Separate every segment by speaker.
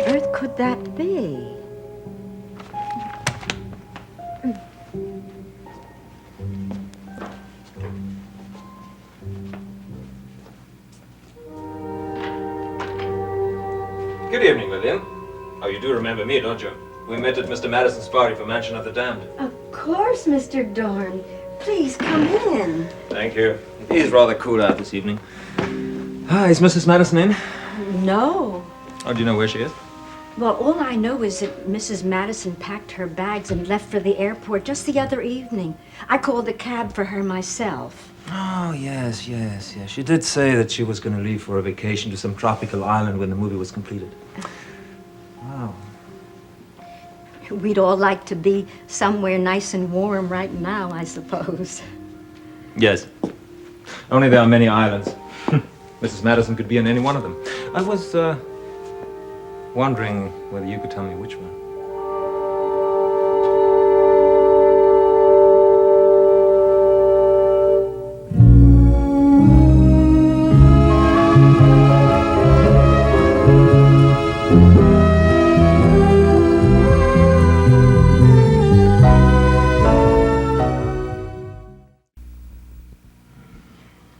Speaker 1: on earth could that be?
Speaker 2: Good evening, Lillian. Oh, you do remember me, don't you? We met at Mr. Madison's party for Mansion of the Damned.
Speaker 1: Of course, Mr. Dorn. Please come in.
Speaker 2: Thank you. It is rather cool out this evening. Is Mrs. Madison in?
Speaker 1: No.
Speaker 2: Oh, do you know where she is?
Speaker 1: Well, all I know is that Mrs. Madison packed her bags and left for the airport just the other evening. I called a cab for her myself.
Speaker 2: Oh, yes. She did say that she was going to leave for a vacation to some tropical island when the movie was completed. Wow.
Speaker 1: We'd all like to be somewhere nice and warm right now, I suppose.
Speaker 2: Yes. Only there are many islands. Mrs. Madison could be on any one of them. I was, wondering whether you could tell me which one.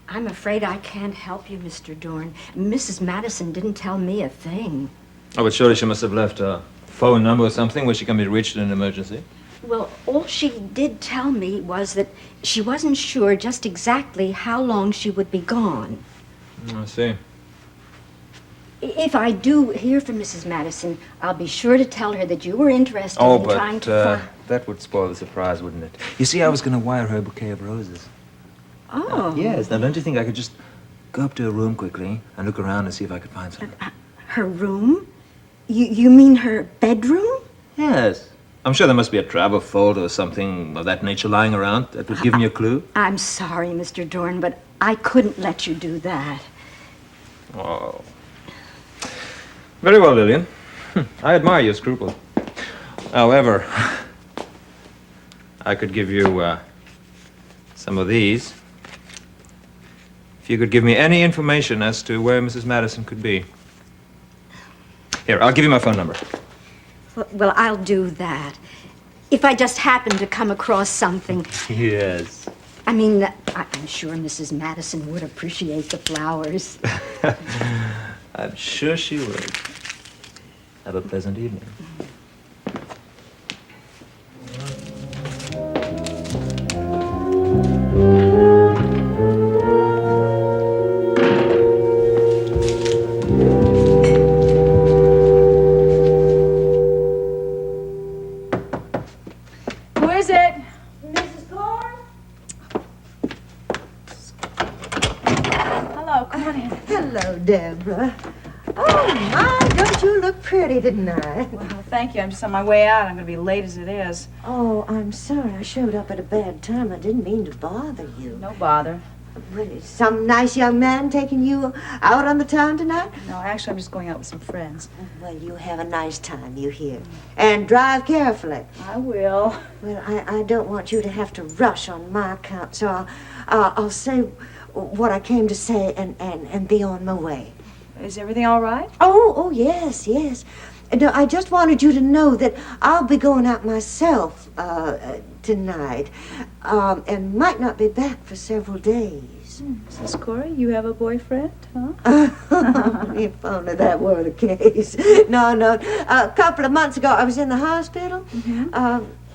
Speaker 1: I'm afraid I can't help you, Mr. Dorn. Mrs. Madison didn't tell me a thing.
Speaker 2: Oh, but surely she must have left a phone number or something where she can be reached in an emergency.
Speaker 1: Well, all she did tell me was that she wasn't sure just exactly how long she would be gone.
Speaker 2: I see.
Speaker 1: If I do hear from Mrs. Madison, I'll be sure to tell her that you were interested in trying to find...
Speaker 2: that would spoil the surprise, wouldn't it? You see, I was going to wire her a bouquet of roses.
Speaker 1: Oh.
Speaker 2: Yes. Now, don't you think I could just go up to her room quickly and look around and see if I could find something?
Speaker 1: Her room? You mean her bedroom?
Speaker 2: Yes. I'm sure there must be a travel folder or something of that nature lying around that would give me a clue.
Speaker 1: I'm sorry, Mr. Dorn, but I couldn't let you do that.
Speaker 2: Oh. Very well, Lillian. I admire your scruples. However, I could give you some of these. If you could give me any information as to where Mrs. Madison could be. Here, I'll give you my phone number.
Speaker 1: Well, I'll do that. If I just happen to come across something.
Speaker 2: Yes.
Speaker 1: I mean, I'm sure Mrs. Madison would appreciate the flowers.
Speaker 2: I'm sure she would. Have a pleasant evening.
Speaker 3: Who is it?
Speaker 1: Mrs. Dorn?
Speaker 3: Hello, come on in.
Speaker 4: Hello, Deborah. Oh, my, don't you look pretty tonight?
Speaker 3: Well, thank you. I'm just on my way out. I'm going to be late as it is.
Speaker 4: Oh, I'm sorry I showed up at a bad time. I didn't mean to bother you.
Speaker 3: No bother.
Speaker 4: Well, is some nice young man taking you out on the town tonight?
Speaker 3: No, actually, I'm just going out with some friends.
Speaker 4: Well, you have a nice time, you hear. And drive carefully.
Speaker 3: I will.
Speaker 4: Well, I don't want you to have to rush on my account, so I'll say what I came to say and be on my way.
Speaker 3: Is everything all right?
Speaker 4: Oh, yes. No, I just wanted you to know that I'll be going out myself tonight, and might not be back for several days.
Speaker 3: Mrs. Corey, you have a boyfriend, huh?
Speaker 4: If only that were the case. No. A couple of months ago, I was in the hospital,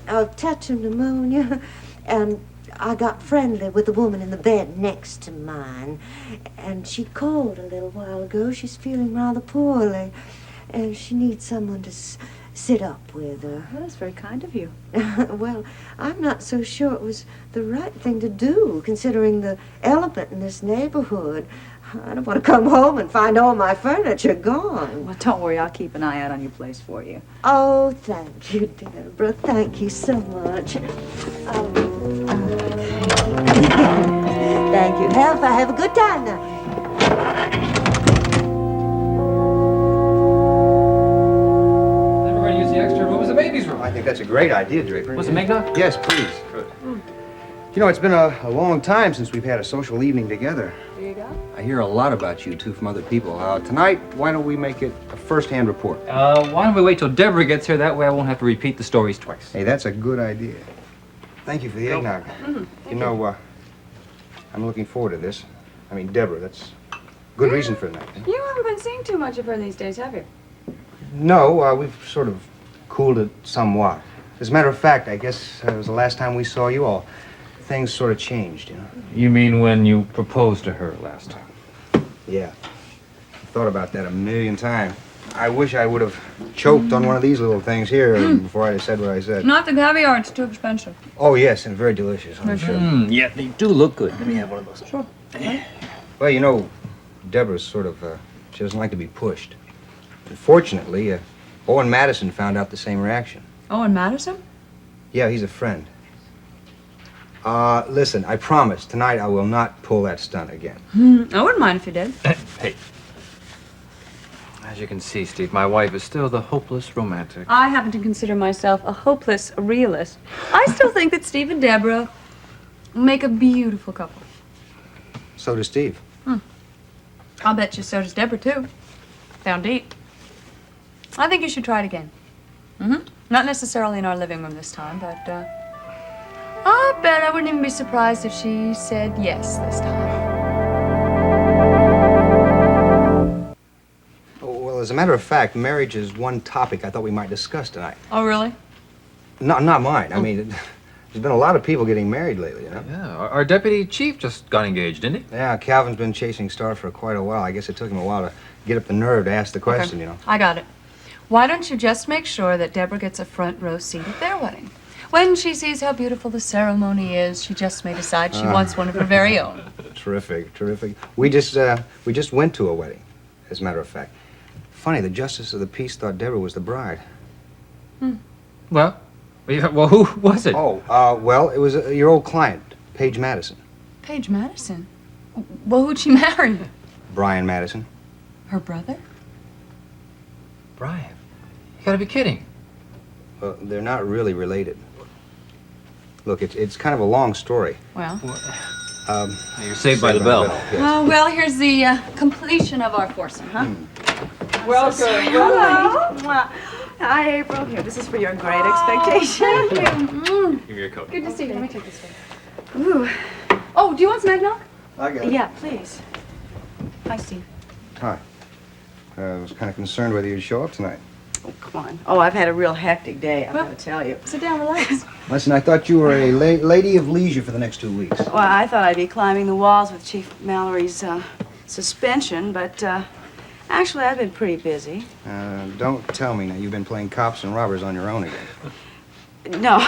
Speaker 4: of touch of pneumonia, and I got friendly with the woman in the bed next to mine, and she called a little while ago. She's feeling rather poorly, and she needs someone to sit up with her.
Speaker 3: Well, that's very kind of you.
Speaker 4: Well, I'm not so sure it was the right thing to do, considering the element in this neighborhood. I don't want to come home and find all my furniture gone.
Speaker 3: Well, don't worry. I'll keep an eye out on your place for you.
Speaker 4: Oh, thank you, Deborah. Thank you so much. Thank you. Have a good time now.
Speaker 5: Then we're going to use the extra room as a baby's room.
Speaker 6: I think that's a great idea, Draper.
Speaker 5: Was it make knock?
Speaker 6: Yes, please. Good. You know, it's been a long time since we've had a social evening together.
Speaker 3: Here you go.
Speaker 6: I hear a lot about you two from other people. Tonight, why don't we make it a first-hand report?
Speaker 5: Why don't we wait till Deborah gets here? That way I won't have to repeat the stories twice.
Speaker 6: Hey, that's a good idea. Thank you for the eggnog. You know, I'm looking forward to this. I mean, Deborah, that's good reason for that.
Speaker 3: You haven't been seeing too much of her these days, have you?
Speaker 6: No, we've sort of cooled it somewhat. As a matter of fact, I guess it was the last time we saw you all. Things sort of changed, you know?
Speaker 5: You mean when you proposed to her last time?
Speaker 6: Yeah. I've thought about that a million times. I wish I would have choked on one of these little things here before I said what I said.
Speaker 3: Not the caviar, it's too expensive.
Speaker 6: Oh, yes, and very delicious, I'm sure.
Speaker 5: Yeah, they do look good. Let me have one of those.
Speaker 3: Sure.
Speaker 6: Well, you know, Deborah's sort of, she doesn't like to be pushed. Unfortunately, Owen Madison found out the same reaction.
Speaker 3: Owen Madison?
Speaker 6: Yeah, he's a friend. Listen, I promise, tonight I will not pull that stunt again.
Speaker 3: I wouldn't mind if you did.
Speaker 5: Hey. As you can see, Steve, my wife is still the hopeless romantic.
Speaker 3: I happen to consider myself a hopeless realist. I still think that Steve and Deborah make a beautiful couple.
Speaker 6: So does Steve.
Speaker 3: I'll bet you so does Deborah, too. Down deep. I think you should try it again. Not necessarily in our living room this time, but, I bet I wouldn't even be surprised if she said yes this time.
Speaker 6: Well, as a matter of fact, marriage is one topic I thought we might discuss tonight.
Speaker 3: Oh, really?
Speaker 6: Not mine. I mean, there's been a lot of people getting married lately, you know?
Speaker 5: Yeah, our deputy chief just got engaged, didn't he?
Speaker 6: Yeah, Calvin's been chasing Star for quite a while. I guess it took him a while to get up the nerve to ask the question, you know?
Speaker 3: I got it. Why don't you just make sure that Deborah gets a front row seat at their wedding? When she sees how beautiful the ceremony is, she just may decide she wants one of her very own.
Speaker 6: Terrific, terrific. We just went to a wedding, as a matter of fact. Funny, the justice of the peace thought Deborah was the bride.
Speaker 5: Well, who was it?
Speaker 6: Oh, well, it was your old client, Paige Madison.
Speaker 3: Paige Madison? Well, who'd she marry?
Speaker 6: Brian Madison.
Speaker 3: Her brother?
Speaker 5: Brian. You gotta be kidding.
Speaker 6: Well, they're not really related. Look, it's kind of a long story.
Speaker 3: Well.
Speaker 5: You're saved by the bell.
Speaker 6: Yes.
Speaker 3: Well, here's the completion of our foursome, huh?
Speaker 7: Welcome. Hello. Hi, April. Here, this is for your great expectation.
Speaker 5: Give me your coat.
Speaker 3: Good to see you. Let me take this one. Ooh. Oh, do you want some eggnog?
Speaker 6: I got it.
Speaker 7: Yeah, please.
Speaker 3: Hi, Steve.
Speaker 6: Hi. I was kind of concerned whether you'd show up tonight.
Speaker 7: Oh, come on. Oh, I've had a real hectic day, I've
Speaker 3: Well-
Speaker 7: got to tell you.
Speaker 3: Sit down, relax.
Speaker 6: Listen, I thought you were a lady of leisure for the next 2 weeks.
Speaker 7: Well, I thought I'd be climbing the walls with Chief Mallory's suspension, but actually I've been pretty busy.
Speaker 6: Don't tell me now you've been playing cops and robbers on your own again.
Speaker 7: No.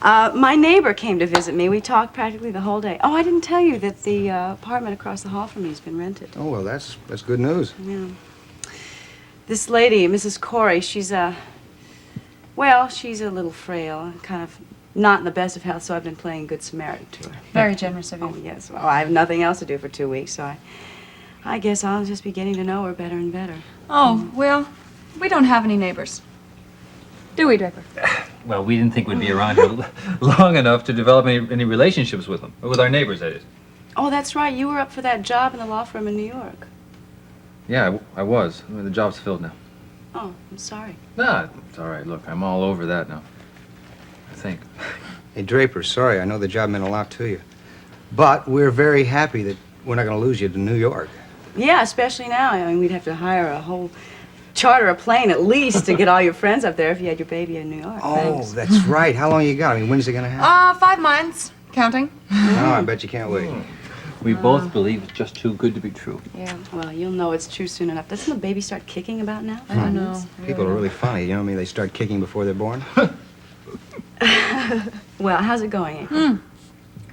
Speaker 7: My neighbor came to visit me. We talked practically the whole day. Oh, I didn't tell you that the apartment across the hall from me has been rented.
Speaker 6: Oh, well, that's good news.
Speaker 7: Yeah. This lady, Mrs. Corey, she's a little frail and kind of not in the best of health, so I've been playing Good Samaritan to her.
Speaker 3: Very generous of you.
Speaker 7: Oh, yes. Well, I have nothing else to do for 2 weeks, so I guess I'll just be getting to know her better and better.
Speaker 3: Oh, well, we don't have any neighbors. Do we, Draper?
Speaker 5: Well, we didn't think we'd be around here long enough to develop any relationships with them. Or with our neighbors, that is.
Speaker 7: Oh, that's right. You were up for that job in the law firm in New York.
Speaker 5: Yeah, I was. I mean, the job's filled now.
Speaker 7: Oh, I'm sorry.
Speaker 5: Nah, it's all right. Look, I'm all over that now. I think.
Speaker 6: Hey, Draper, sorry, I know the job meant a lot to you. But we're very happy that we're not going to lose you to New York.
Speaker 7: Yeah, especially now. I mean, we'd have to hire charter a plane at least to get all your friends up there if you had your baby in New York.
Speaker 6: Oh,
Speaker 7: Thanks.
Speaker 6: that's right. How long you got? I mean, when's it going to happen?
Speaker 3: 5 months. Counting.
Speaker 6: Oh, I bet you can't wait.
Speaker 5: We both believe it's just too good to be true.
Speaker 3: Yeah.
Speaker 7: Well, you'll know it's true soon enough. Doesn't the baby start kicking about now?
Speaker 3: I don't know.
Speaker 6: People are really funny. You know what I mean? They start kicking before they're born.
Speaker 7: Well, how's it going, April?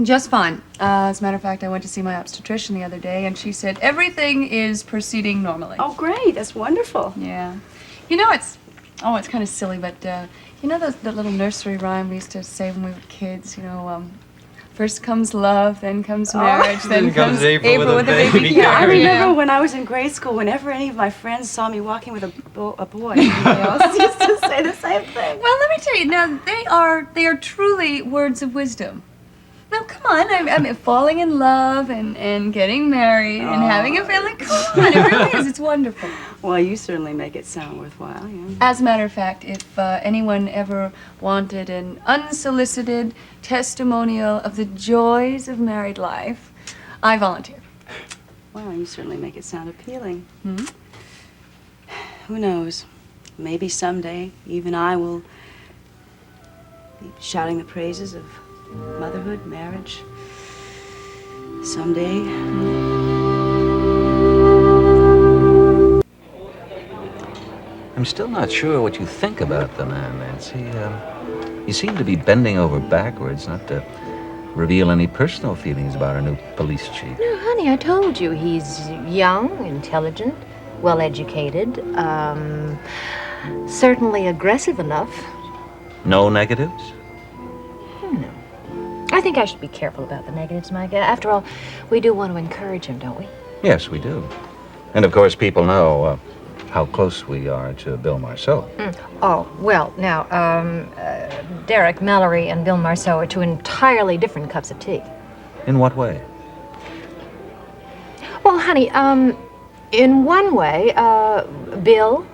Speaker 3: Just fine. As a matter of fact, I went to see my obstetrician the other day, and she said everything is proceeding normally.
Speaker 7: Oh, great. That's wonderful.
Speaker 3: Yeah. You know, it's kind of silly, but you know that little nursery rhyme we used to say when we were kids, you know, first comes love, then comes marriage, then comes April with a baby.
Speaker 7: Yeah, I
Speaker 3: carrier.
Speaker 7: remember when I was in grade school, whenever any of my friends saw me walking with a boy, they all used to say the same thing.
Speaker 3: Well, let me tell you, now they are truly words of wisdom. No, come on. I mean, falling in love and getting married and having a family. Come on, it really is. It's wonderful.
Speaker 7: Well, you certainly make it sound worthwhile, yeah.
Speaker 3: As a matter of fact, if anyone ever wanted an unsolicited testimonial of the joys of married life, I volunteer.
Speaker 7: Well, you certainly make it sound appealing. Who knows? Maybe someday even I will be shouting the praises of motherhood, marriage. Someday.
Speaker 5: I'm still not sure what you think about the man, Nancy. You seem to be bending over backwards not to reveal any personal feelings about our new police chief.
Speaker 1: No, honey, I told you he's young, intelligent, well-educated, certainly aggressive enough.
Speaker 5: No negatives?
Speaker 1: No. I think I should be careful about the negatives, Micah. After all, we do want to encourage him, don't we?
Speaker 5: Yes, we do. And of course, people know how close we are to Bill Marceau.
Speaker 1: Oh, well, now, Derek Mallory and Bill Marceau are two entirely different cups of tea.
Speaker 5: In what way?
Speaker 1: Well, honey, in one way, Bill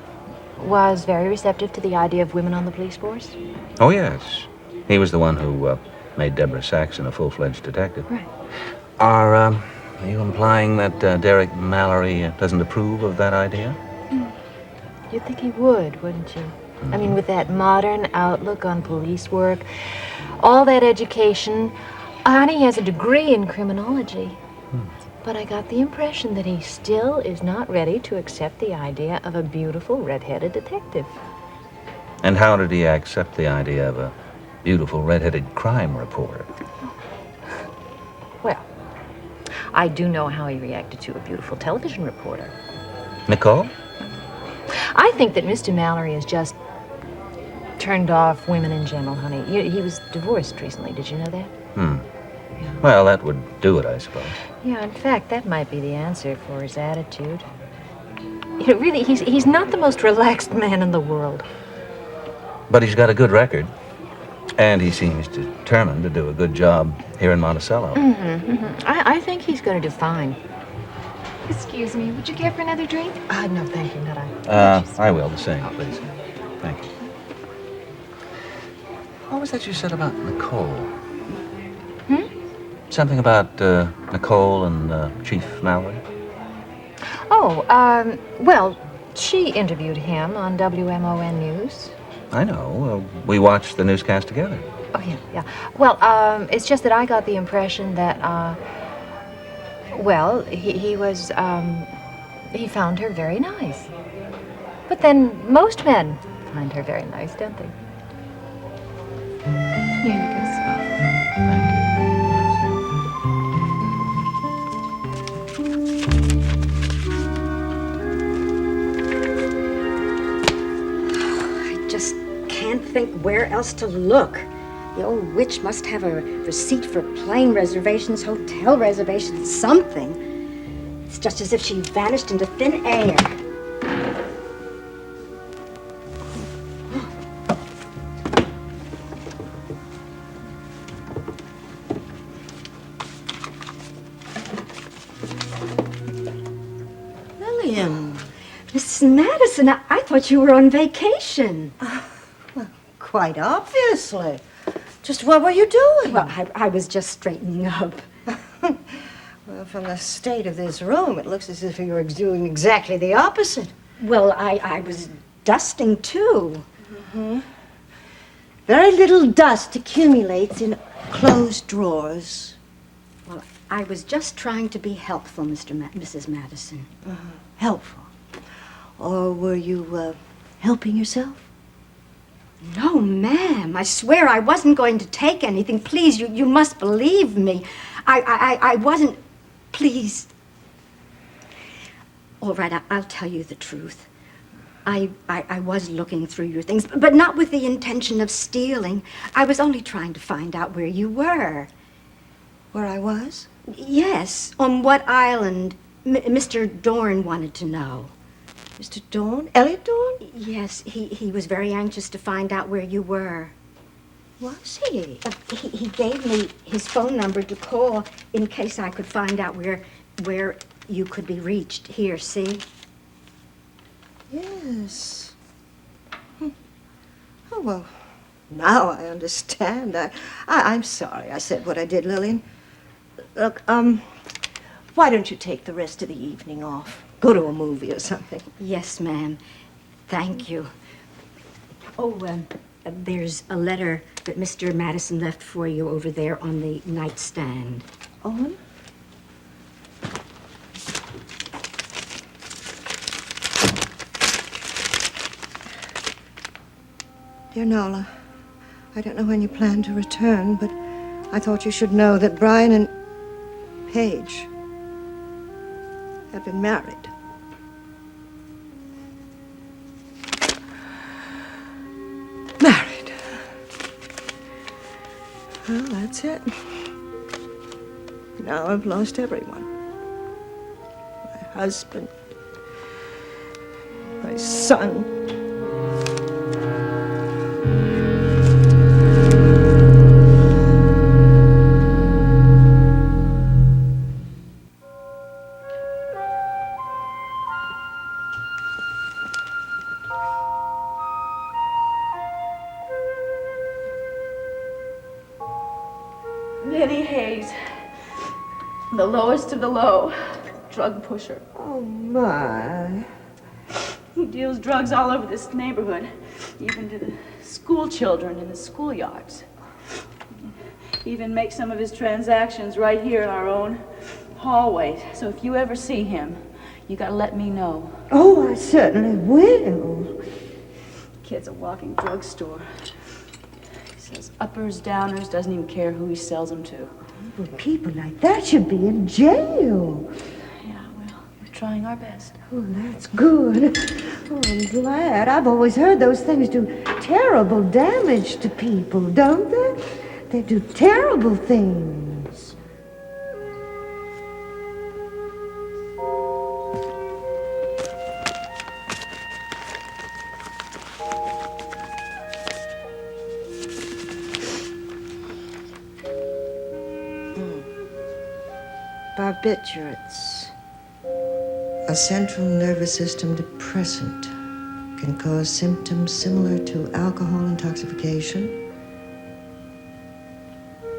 Speaker 1: was very receptive to the idea of women on the police force.
Speaker 5: Oh, yes. He was the one who made Deborah Saxon a full-fledged detective.
Speaker 1: Right.
Speaker 5: Are you implying that Derek Mallory doesn't approve of that idea?
Speaker 1: You'd think he would, wouldn't you? I mean, with that modern outlook on police work, all that education, honey, he has a degree in criminology. But I got the impression that he still is not ready to accept the idea of a beautiful red-headed detective.
Speaker 5: And how did he accept the idea of a beautiful red-headed crime reporter?
Speaker 1: Well, I do know how he reacted to a beautiful television reporter.
Speaker 5: Nicole?
Speaker 1: I think that Mr. Mallory has just turned off women in general, honey. He was divorced recently. Did you know that?
Speaker 5: Well, that would do it, I suppose.
Speaker 1: Yeah, in fact, that might be the answer for his attitude. You know, really, he's not the most relaxed man in the world.
Speaker 5: But he's got a good record. And he seems determined to do a good job here in Monticello.
Speaker 1: I think he's going to do fine.
Speaker 8: Excuse me, would you care for another drink?
Speaker 1: No, thank you, not I.
Speaker 5: I will, the same, please. Thank you. What was that you said about Nicole? Something about Nicole and Chief Mallory?
Speaker 1: Oh, well, she interviewed him on WMON News.
Speaker 5: I know. We watched the newscast together.
Speaker 1: Oh, yeah. Well, it's just that I got the impression that, well, he found her very nice. But then most men find her very nice, don't they?
Speaker 8: Here you go, sweetie.
Speaker 1: I just can't think where else to look. The old witch must have a receipt for plane reservations, hotel reservations, something. It's just as if she vanished into thin air.
Speaker 4: Lillian.
Speaker 1: Mrs. Madison, I thought you were on vacation.
Speaker 4: Well, quite obviously. Just what were you doing?
Speaker 1: Well, I was just straightening up.
Speaker 4: Well, from the state of this room, it looks as if you were doing exactly the opposite.
Speaker 1: Well, I was dusting, too.
Speaker 4: Very little dust accumulates in closed drawers.
Speaker 1: Well, I was just trying to be helpful, Mrs. Madison.
Speaker 4: Helpful. Or were you helping yourself?
Speaker 1: No, ma'am. I swear I wasn't going to take anything. Please, you must believe me. I wasn't. Please. All right, I'll tell you the truth. I was looking through your things, but not with the intention of stealing. I was only trying to find out where you were.
Speaker 4: Where I was?
Speaker 1: Yes, on what island Mr. Dorn wanted to know.
Speaker 4: Mr. Dorn? Elliot Dorn?
Speaker 1: Yes, he was very anxious to find out where you were.
Speaker 4: was he?
Speaker 9: He gave me his phone number to call in case I could find out where you could be reached. Here, see?
Speaker 4: Yes. Oh, well, now I understand. I'm sorry I said what I did, Lillian. Look, why don't you take the rest of the evening off? Go to a movie or something.
Speaker 9: Yes, ma'am. Thank you. Oh, there's a letter that Mr. Madison left for you over there on the nightstand.
Speaker 4: Owen? Dear Nola, I don't know when you plan to return, but I thought you should know that Brian and Paige have been married. Married. Well, that's it. Now I've lost everyone. My husband, my son.
Speaker 7: Benny Hayes, the lowest of the low, drug pusher.
Speaker 4: Oh, my.
Speaker 7: He deals drugs all over this neighborhood, even to the school children in the schoolyards. He even makes some of his transactions right here in our own hallway. So if you ever see him, you gotta let me know.
Speaker 4: Oh, I certainly will.
Speaker 7: Kid's a walking drugstore. He sells uppers, downers, doesn't even care who he sells them to.
Speaker 4: Well, people like that should be in jail.
Speaker 7: Yeah, well, we're trying our best.
Speaker 4: Oh, that's good. Oh, I'm glad. I've always heard those things do terrible damage to people, don't they? They do terrible things. Barbiturates. A central nervous system depressant can cause symptoms similar to alcohol intoxication.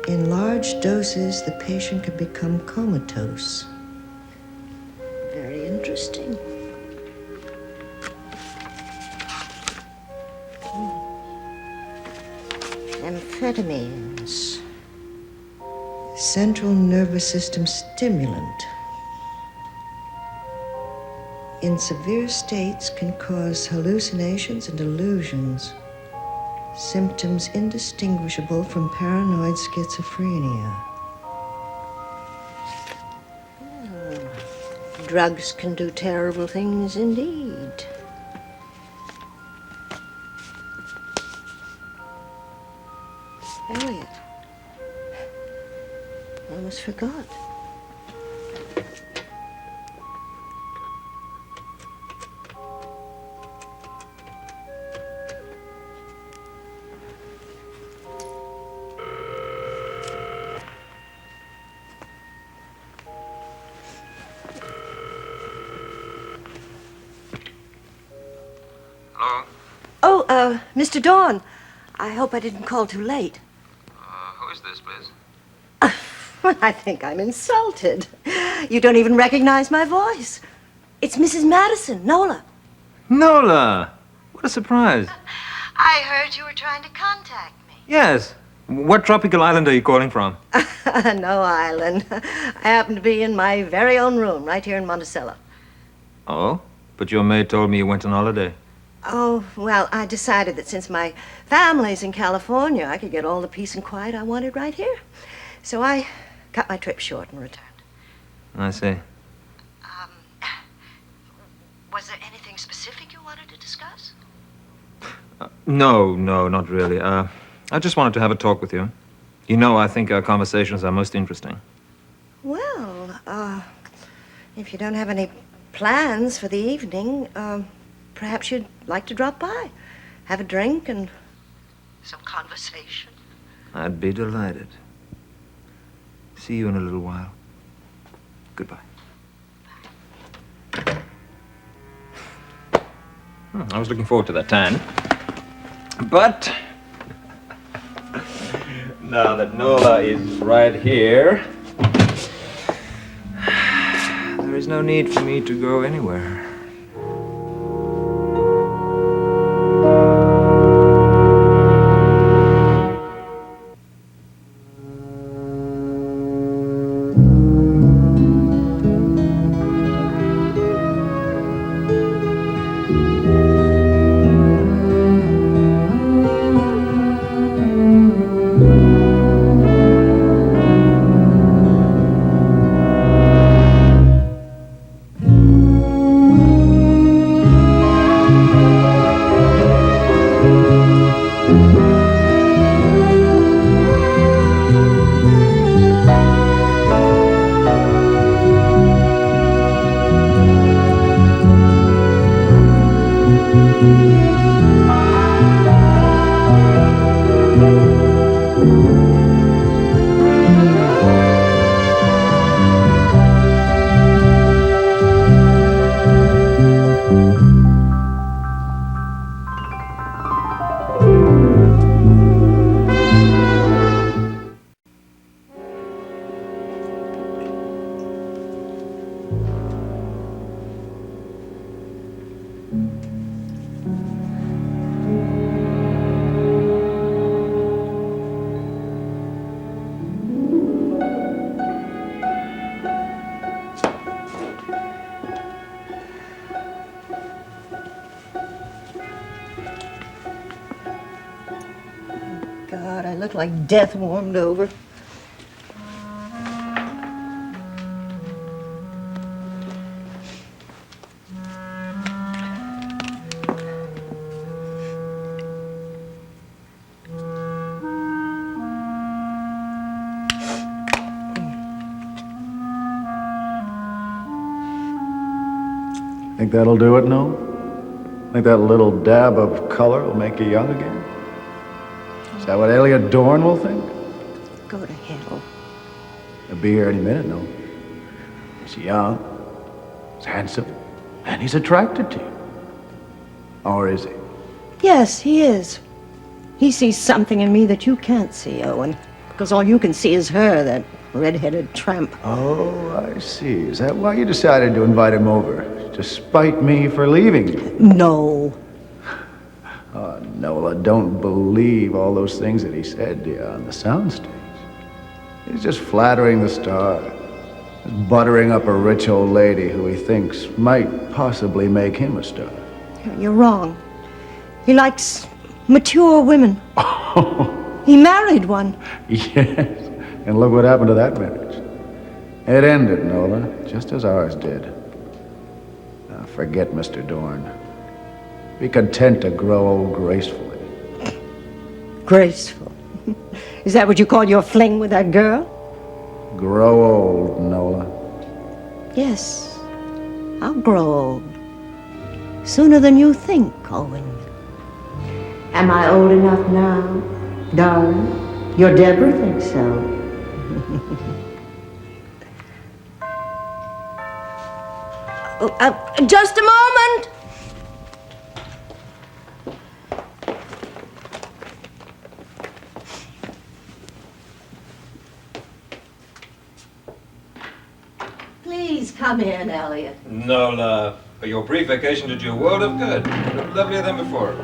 Speaker 4: In large doses, the patient can become comatose. Very interesting. Amphetamines. Central nervous system stimulant. In severe states can cause hallucinations and delusions. Symptoms indistinguishable from paranoid schizophrenia. Drugs can do terrible things indeed. Elliot. I almost forgot.
Speaker 2: Hello?
Speaker 4: Oh, Mr. Dawn. I hope I didn't call too late.
Speaker 2: Who is this, please?
Speaker 4: I think I'm insulted. You don't even recognize my voice. It's Mrs. Madison, Nola.
Speaker 2: Nola! What a surprise.
Speaker 4: I heard you were trying to contact me.
Speaker 2: Yes. What tropical island are you calling from?
Speaker 4: No island. I happen to be in my very own room right here in Monticello.
Speaker 2: Oh? But your maid told me you went on holiday.
Speaker 4: Oh, well, I decided that since my family's in California, I could get all the peace and quiet I wanted right here. So I cut my trip short and returned.
Speaker 2: I see.
Speaker 4: Was there anything specific you wanted to discuss?
Speaker 2: No, not really. I just wanted to have a talk with you. You know, I think our conversations are most interesting.
Speaker 4: Well, if you don't have any plans for the evening, perhaps you'd like to drop by, have a drink and some conversation.
Speaker 2: I'd be delighted. See you in a little while. Goodbye. I was looking forward to that time. But now that Nola is right here, there is no need for me to go anywhere.
Speaker 4: God, I look like death warmed over.
Speaker 10: Think that'll do it, no? Think that little dab of color will make you young again? Is that what Elliot Dorn will think?
Speaker 4: Go to hell.
Speaker 10: He'll be here any minute, no? He's young, he's handsome, and he's attracted to you. Or is he?
Speaker 4: Yes, he is. He sees something in me that you can't see, Owen. Because all you can see is her, that red-headed tramp.
Speaker 10: Oh, I see. Is that why you decided to invite him over? To spite me for leaving you?
Speaker 4: No.
Speaker 10: Oh, Nola, don't believe all those things that he said to you on the soundstage. He's just flattering the star. Just buttering up a rich old lady who he thinks might possibly make him a star.
Speaker 4: You're wrong. He likes mature women. He married one.
Speaker 10: Yes, and look what happened to that marriage. It ended, Nola, just as ours did. Now, forget Mr. Dorn. Be content to grow old gracefully.
Speaker 4: Graceful. Is that what you call your fling with that girl?
Speaker 10: Grow old, Nola.
Speaker 4: Yes, I'll grow old. Sooner than you think, Owen. Am I old enough now, darling? Your Deborah thinks so. Just a moment. Please come in, Elliot.
Speaker 2: Nola, your brief vacation did you a world of good. You look lovelier than before.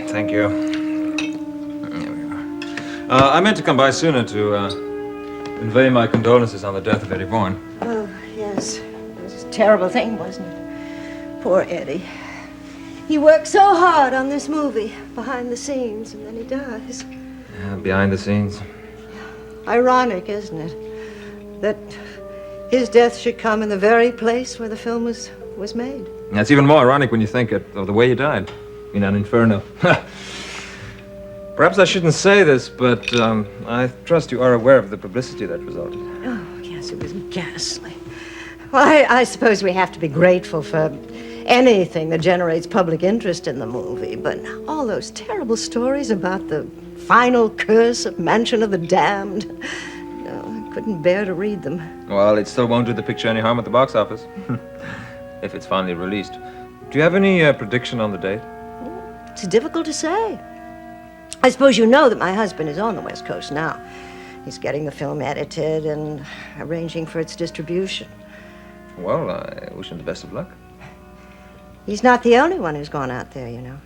Speaker 2: Thank you. There we are. I meant to come by sooner to convey my condolences on the death of Eddie Vaughan.
Speaker 4: Oh, yes. It was a terrible thing, wasn't it? Poor Eddie. He worked so hard on this movie, behind the scenes, and then he dies.
Speaker 2: Yeah, behind the scenes.
Speaker 4: Ironic, isn't it? That his death should come in the very place where the film was made.
Speaker 2: That's even more ironic when you think of the way he died, in an inferno. Perhaps I shouldn't say this, but I trust you are aware of the publicity that resulted.
Speaker 4: Oh, yes, it was ghastly. Well, I suppose we have to be grateful for anything that generates public interest in the movie, but all those terrible stories about the final curse of Mansion of the Damned, no, I couldn't bear to read them.
Speaker 2: Well, it still won't do the picture any harm at the box office, if it's finally released. Do you have any prediction on the date?
Speaker 4: It's difficult to say. I suppose you know that my husband is on the West Coast now. He's getting the film edited and arranging for its distribution.
Speaker 2: Well, I wish him the best of luck.
Speaker 4: He's not the only one who's gone out there, you know.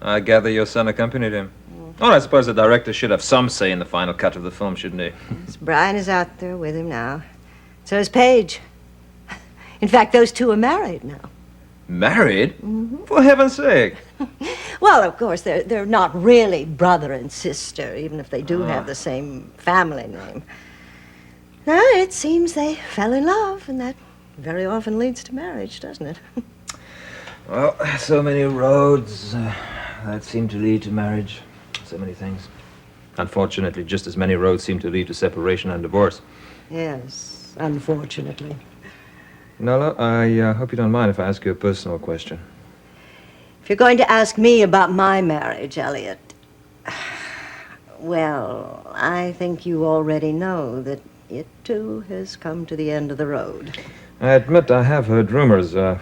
Speaker 2: I gather your son accompanied him. Well, I suppose the director should have some say in the final cut of the film, shouldn't he?
Speaker 4: Yes, Brian is out there with him now. So is Paige. In fact, those two are married now.
Speaker 2: Married? For heaven's sake.
Speaker 4: Well, of course, they're not really brother and sister, even if they do have the same family name. Now, it seems they fell in love, and that very often leads to marriage, doesn't it?
Speaker 2: Well, so many roads that seem to lead to marriage. So many things. Unfortunately, just as many roads seem to lead to separation and divorce.
Speaker 4: Yes, unfortunately.
Speaker 2: Nola, I hope you don't mind if I ask you a personal question.
Speaker 4: If you're going to ask me about my marriage, Elliot, well, I think you already know that it, too, has come to the end of the road.
Speaker 2: I admit I have heard rumors. I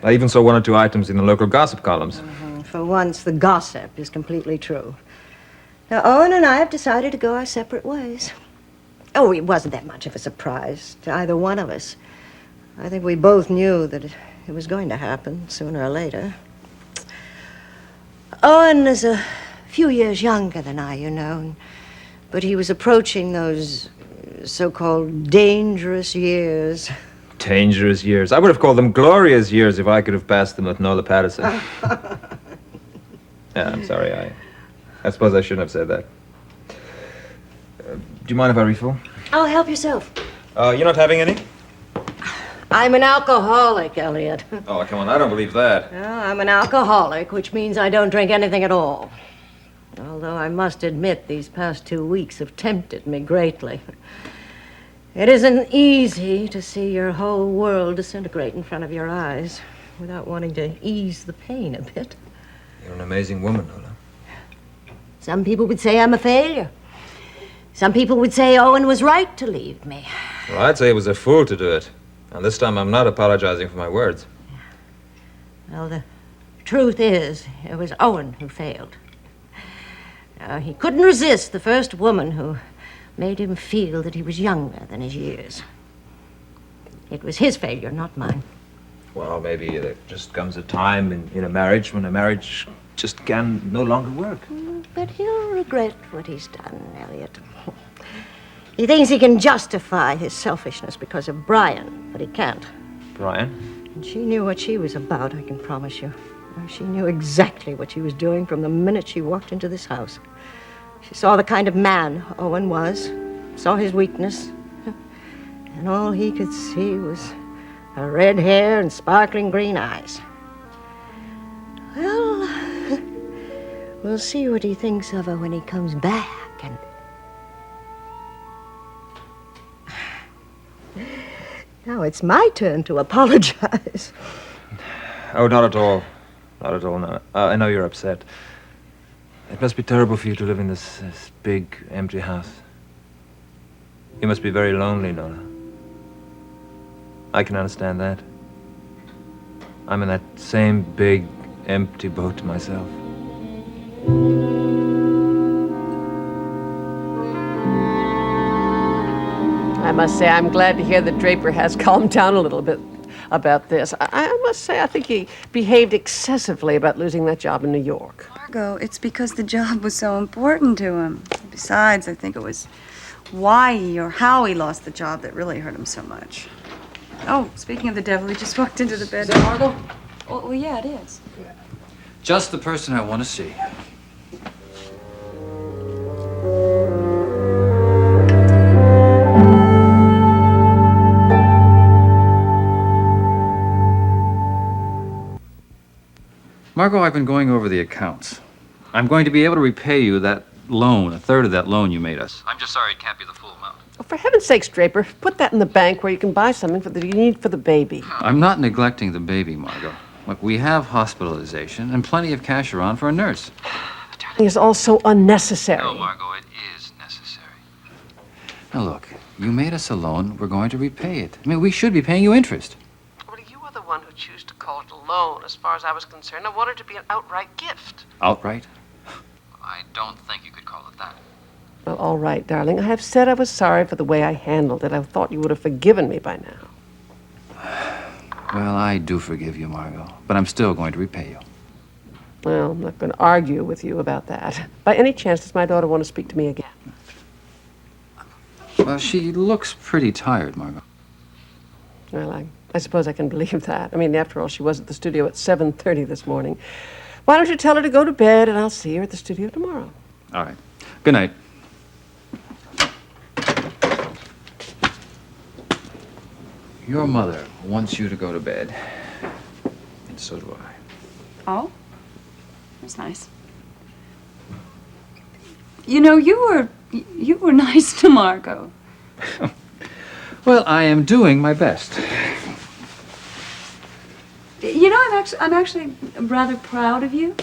Speaker 2: even saw one or two items in the local gossip columns.
Speaker 4: For once, the gossip is completely true. Now, Owen and I have decided to go our separate ways. Oh, it wasn't that much of a surprise to either one of us. I think we both knew that it was going to happen sooner or later. Owen is a few years younger than I, you know, but he was approaching those so-called dangerous years.
Speaker 2: Dangerous years. I would have called them glorious years if I could have passed them with Nola Patterson. Yeah, I'm sorry. I suppose I shouldn't have said that. Do you mind if I refill?
Speaker 4: Oh, help yourself.
Speaker 2: You're not having any?
Speaker 4: I'm an alcoholic, Elliot.
Speaker 2: Oh, come on. I don't believe that.
Speaker 4: Well, I'm an alcoholic, which means I don't drink anything at all. Although I must admit these past 2 weeks have tempted me greatly. It isn't easy to see your whole world disintegrate in front of your eyes without wanting to ease the pain a bit.
Speaker 2: You're an amazing woman, Nola.
Speaker 4: Some people would say I'm a failure. Some people would say Owen was right to leave me.
Speaker 2: Well, I'd say he was a fool to do it. And this time I'm not apologizing for my words.
Speaker 4: Well, the truth is, it was Owen who failed. He couldn't resist the first woman who made him feel that he was younger than his years. It was his failure, not mine.
Speaker 2: Well, maybe there just comes a time in a marriage when a marriage just can no longer work.
Speaker 4: But he'll regret what he's done, Elliot. He thinks he can justify his selfishness because of Brian, but he can't.
Speaker 2: Brian?
Speaker 4: And she knew what she was about, I can promise you. She knew exactly what she was doing from the minute she walked into this house. She saw the kind of man Owen was, saw his weakness, and all he could see was her red hair and sparkling green eyes. Well, we'll see what he thinks of her when he comes back, and... Now it's my turn to apologize.
Speaker 2: Oh, not at all. Not at all, no. I know you're upset. It must be terrible for you to live in this big, empty house. You must be very lonely, Nola. I can understand that. I'm in that same big, empty boat myself.
Speaker 11: I must say, I'm glad to hear that Draper has calmed down a little bit about this. I must say, I think he behaved excessively about losing that job in New York.
Speaker 3: Margot, it's because the job was so important to him. Besides, I think it was why or how he lost the job that really hurt him so much. Oh, speaking of the devil, he just walked into the bedroom.
Speaker 12: Is that Margot?
Speaker 3: Oh, well, yeah, it is.
Speaker 12: Just the person I want to see. Margot, I've been going over the accounts. I'm going to be able to repay you that loan, a third of that loan you made us. I'm just sorry it can't be the full amount.
Speaker 11: Oh, for heaven's sakes, Draper, put that in the bank where you can buy something that you need for the baby.
Speaker 12: I'm not neglecting the baby, Margot. Look, we have hospitalization and plenty of cash around for a nurse.
Speaker 11: It's all so unnecessary.
Speaker 12: No, Margot, it is necessary. Now, look, you made us a loan. We're going to repay it. I mean, we should be paying you interest.
Speaker 11: Well, you were the one who chose to call it a loan. As far as I was concerned, I wanted it to be an outright gift.
Speaker 12: Outright? I don't think you could call it that.
Speaker 11: Well, all right, darling. I have said I was sorry for the way I handled it. I thought you would have forgiven me by now.
Speaker 12: Well, I do forgive you, Margot, but I'm still going to repay you.
Speaker 11: Well, I'm not going to argue with you about that. By any chance, does my daughter want to speak to me again?
Speaker 12: Well, she looks pretty tired, Margot.
Speaker 11: Well, I suppose I can believe that. I mean, after all, she was at the studio at 7:30 this morning. Why don't you tell her to go to bed, and I'll see her at the studio tomorrow.
Speaker 12: All right. Good night. Your mother wants you to go to bed, and so do I.
Speaker 3: Oh? That's nice. You know, you were nice to Margot.
Speaker 12: Well, I am doing my best.
Speaker 3: You know, I'm actually rather proud of you.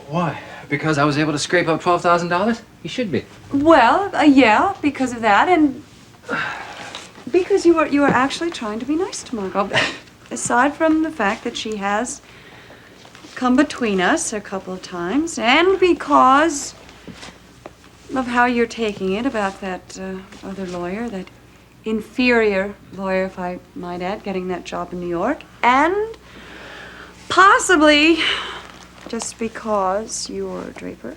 Speaker 12: Why? Because I was able to scrape up $12,000? You should be.
Speaker 3: Well, yeah, because of that, and because you were actually trying to be nice to Margot. Aside from the fact that she has come between us a couple of times, and because of how you're taking it about that other lawyer, that inferior lawyer, if I might add, getting that job in New York, and possibly just because you're Draper.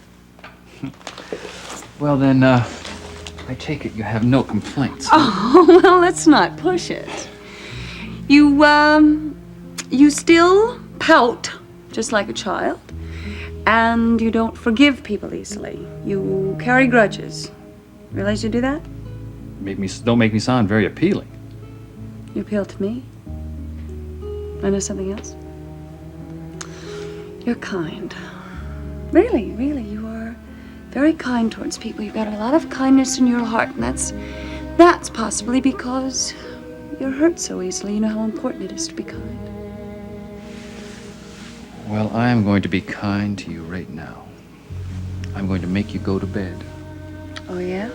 Speaker 12: Well, then, I take it you have no complaints.
Speaker 3: Oh, well, let's not push it. You still pout, just like a child, and you don't forgive people easily. You carry grudges. Realize you do that?
Speaker 12: Don't make me sound very appealing.
Speaker 3: You appeal to me. I know something else. You're kind. Really, really, you are very kind towards people. You've got a lot of kindness in your heart, and that's possibly because you're hurt so easily. You know how important it is to be kind.
Speaker 12: Well, I am going to be kind to you right now. I'm going to make you go to bed.
Speaker 3: Oh, yeah?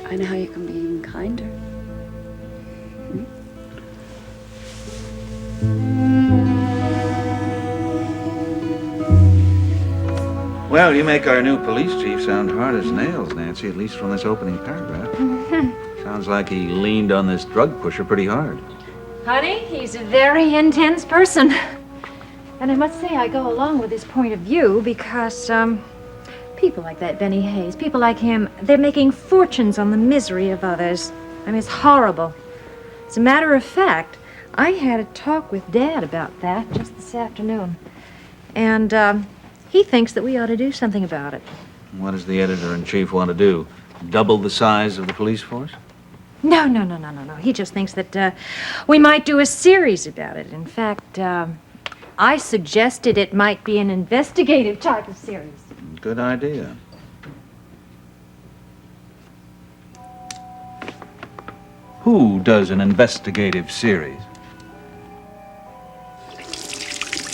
Speaker 3: I know how you can be even kinder.
Speaker 5: Well, you make our new police chief sound hard as nails, Nancy, at least from this opening paragraph. Sounds like he leaned on this drug pusher pretty hard.
Speaker 1: Honey, he's a very intense person. And I must say I go along with his point of view because, people like that Benny Hayes, people like him, they're making fortunes on the misery of others. I mean, it's horrible. As a matter of fact, I had a talk with Dad about that just this afternoon. And, he thinks that we ought to do something about it.
Speaker 5: What does the editor-in-chief want to do? Double the size of the police force?
Speaker 1: No. He just thinks that, we might do a series about it. In fact, I suggested it might be an investigative type of series.
Speaker 5: Good idea. Who does an investigative series?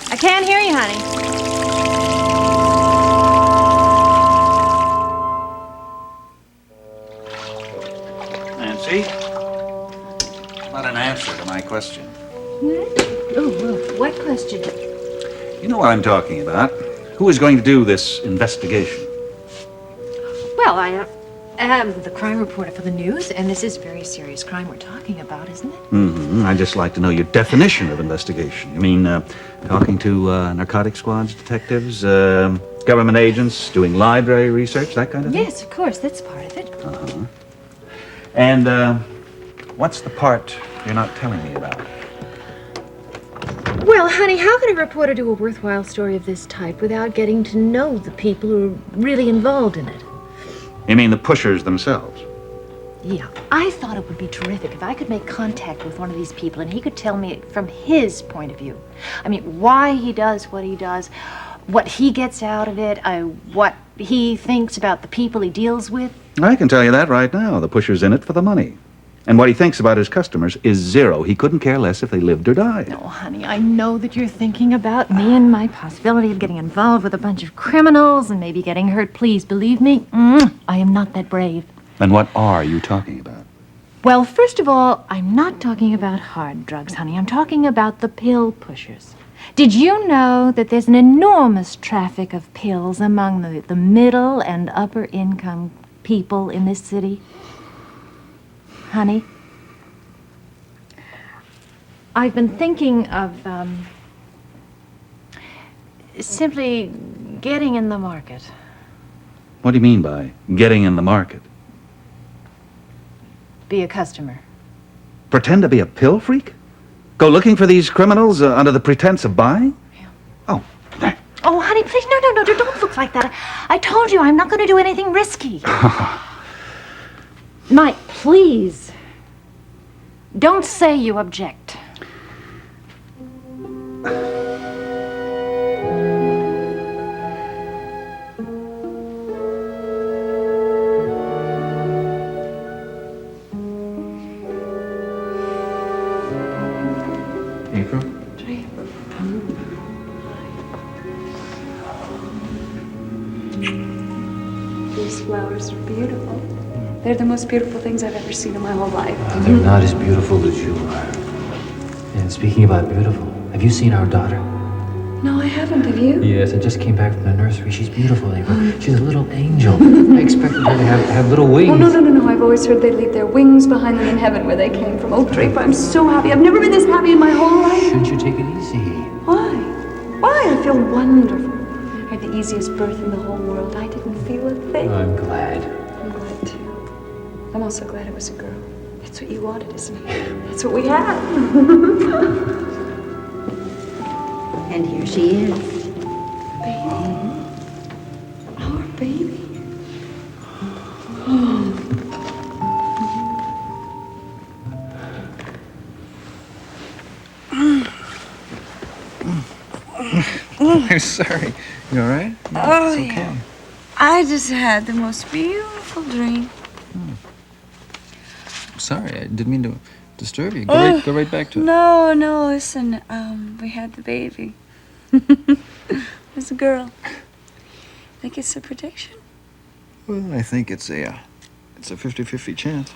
Speaker 1: I can't hear you, honey.
Speaker 5: Nancy? Not an answer to my question.
Speaker 1: Oh, what question?
Speaker 5: You know what I'm talking about. Who is going to do this investigation?
Speaker 1: Well, I am the crime reporter for the news, and this is very serious crime we're talking about, isn't it?
Speaker 5: Mm-hmm. I'd just like to know your definition of investigation. You mean talking to narcotic squads, detectives, government agents, doing library research, that kind of thing?
Speaker 1: Yes, of course, that's part of it.
Speaker 5: Uh-huh. And what's the part you're not telling me about?
Speaker 1: Well, honey, how can a reporter do a worthwhile story of this type without getting to know the people who are really involved in it?
Speaker 5: You mean the pushers themselves?
Speaker 1: Yeah, I thought it would be terrific if I could make contact with one of these people and he could tell me from his point of view. I mean, why he does what he does, what he gets out of it, what he thinks about the people he deals with.
Speaker 13: I can tell you that right now. The pusher's in it for the money. And what he thinks about his customers is zero. He couldn't care less if they lived or died.
Speaker 1: No, honey, I know that you're thinking about me and my possibility of getting involved with a bunch of criminals and maybe getting hurt. Please believe me, I am not that brave.
Speaker 13: Then what are you talking about?
Speaker 1: Well, first of all, I'm not talking about hard drugs, honey. I'm talking about the pill pushers. Did you know that there's an enormous traffic of pills among the middle and upper income people in this city? Honey, I've been thinking of simply getting in the market.
Speaker 13: What do you mean by getting in the market?
Speaker 1: Be a customer.
Speaker 13: Pretend to be a pill freak? Go looking for these criminals under the pretense of buying?
Speaker 1: Yeah.
Speaker 13: Oh.
Speaker 1: Oh, honey, please, no, don't look like that. I told you I'm not going to do anything risky. Mike, please. Don't say you object.
Speaker 12: April?
Speaker 3: These flowers are beautiful. They're the most beautiful things I've ever seen in my whole life.
Speaker 14: They're not as beautiful as you are. And speaking about beautiful, have you seen our daughter?
Speaker 3: No, I haven't. Have you?
Speaker 14: Yes, I just came back from the nursery. She's beautiful, April. She's a little angel. I expected her to have little wings.
Speaker 3: Oh, no. I've always heard they leave their wings behind them in heaven where they came from. Oh, Draper, I'm so happy. I've never been this happy in my whole life.
Speaker 14: Shouldn't you take it easy?
Speaker 3: Why? Why? I feel wonderful. I had the easiest birth in the whole world. I didn't feel a thing.
Speaker 14: I'm glad.
Speaker 3: I'm glad, too. I'm also glad it was a girl. That's what you wanted, isn't it? That's what we had.
Speaker 9: And here she is.
Speaker 3: Baby. Our baby.
Speaker 12: I'm sorry. You all right?
Speaker 15: Oh,
Speaker 12: It's okay.
Speaker 15: yeah. I just had the most beautiful dream.
Speaker 12: Sorry, I didn't mean to disturb you. Go right back to it.
Speaker 15: No, listen. We had the baby. It was a girl. Think it's a prediction?
Speaker 12: Well, I think it's a 50-50 chance.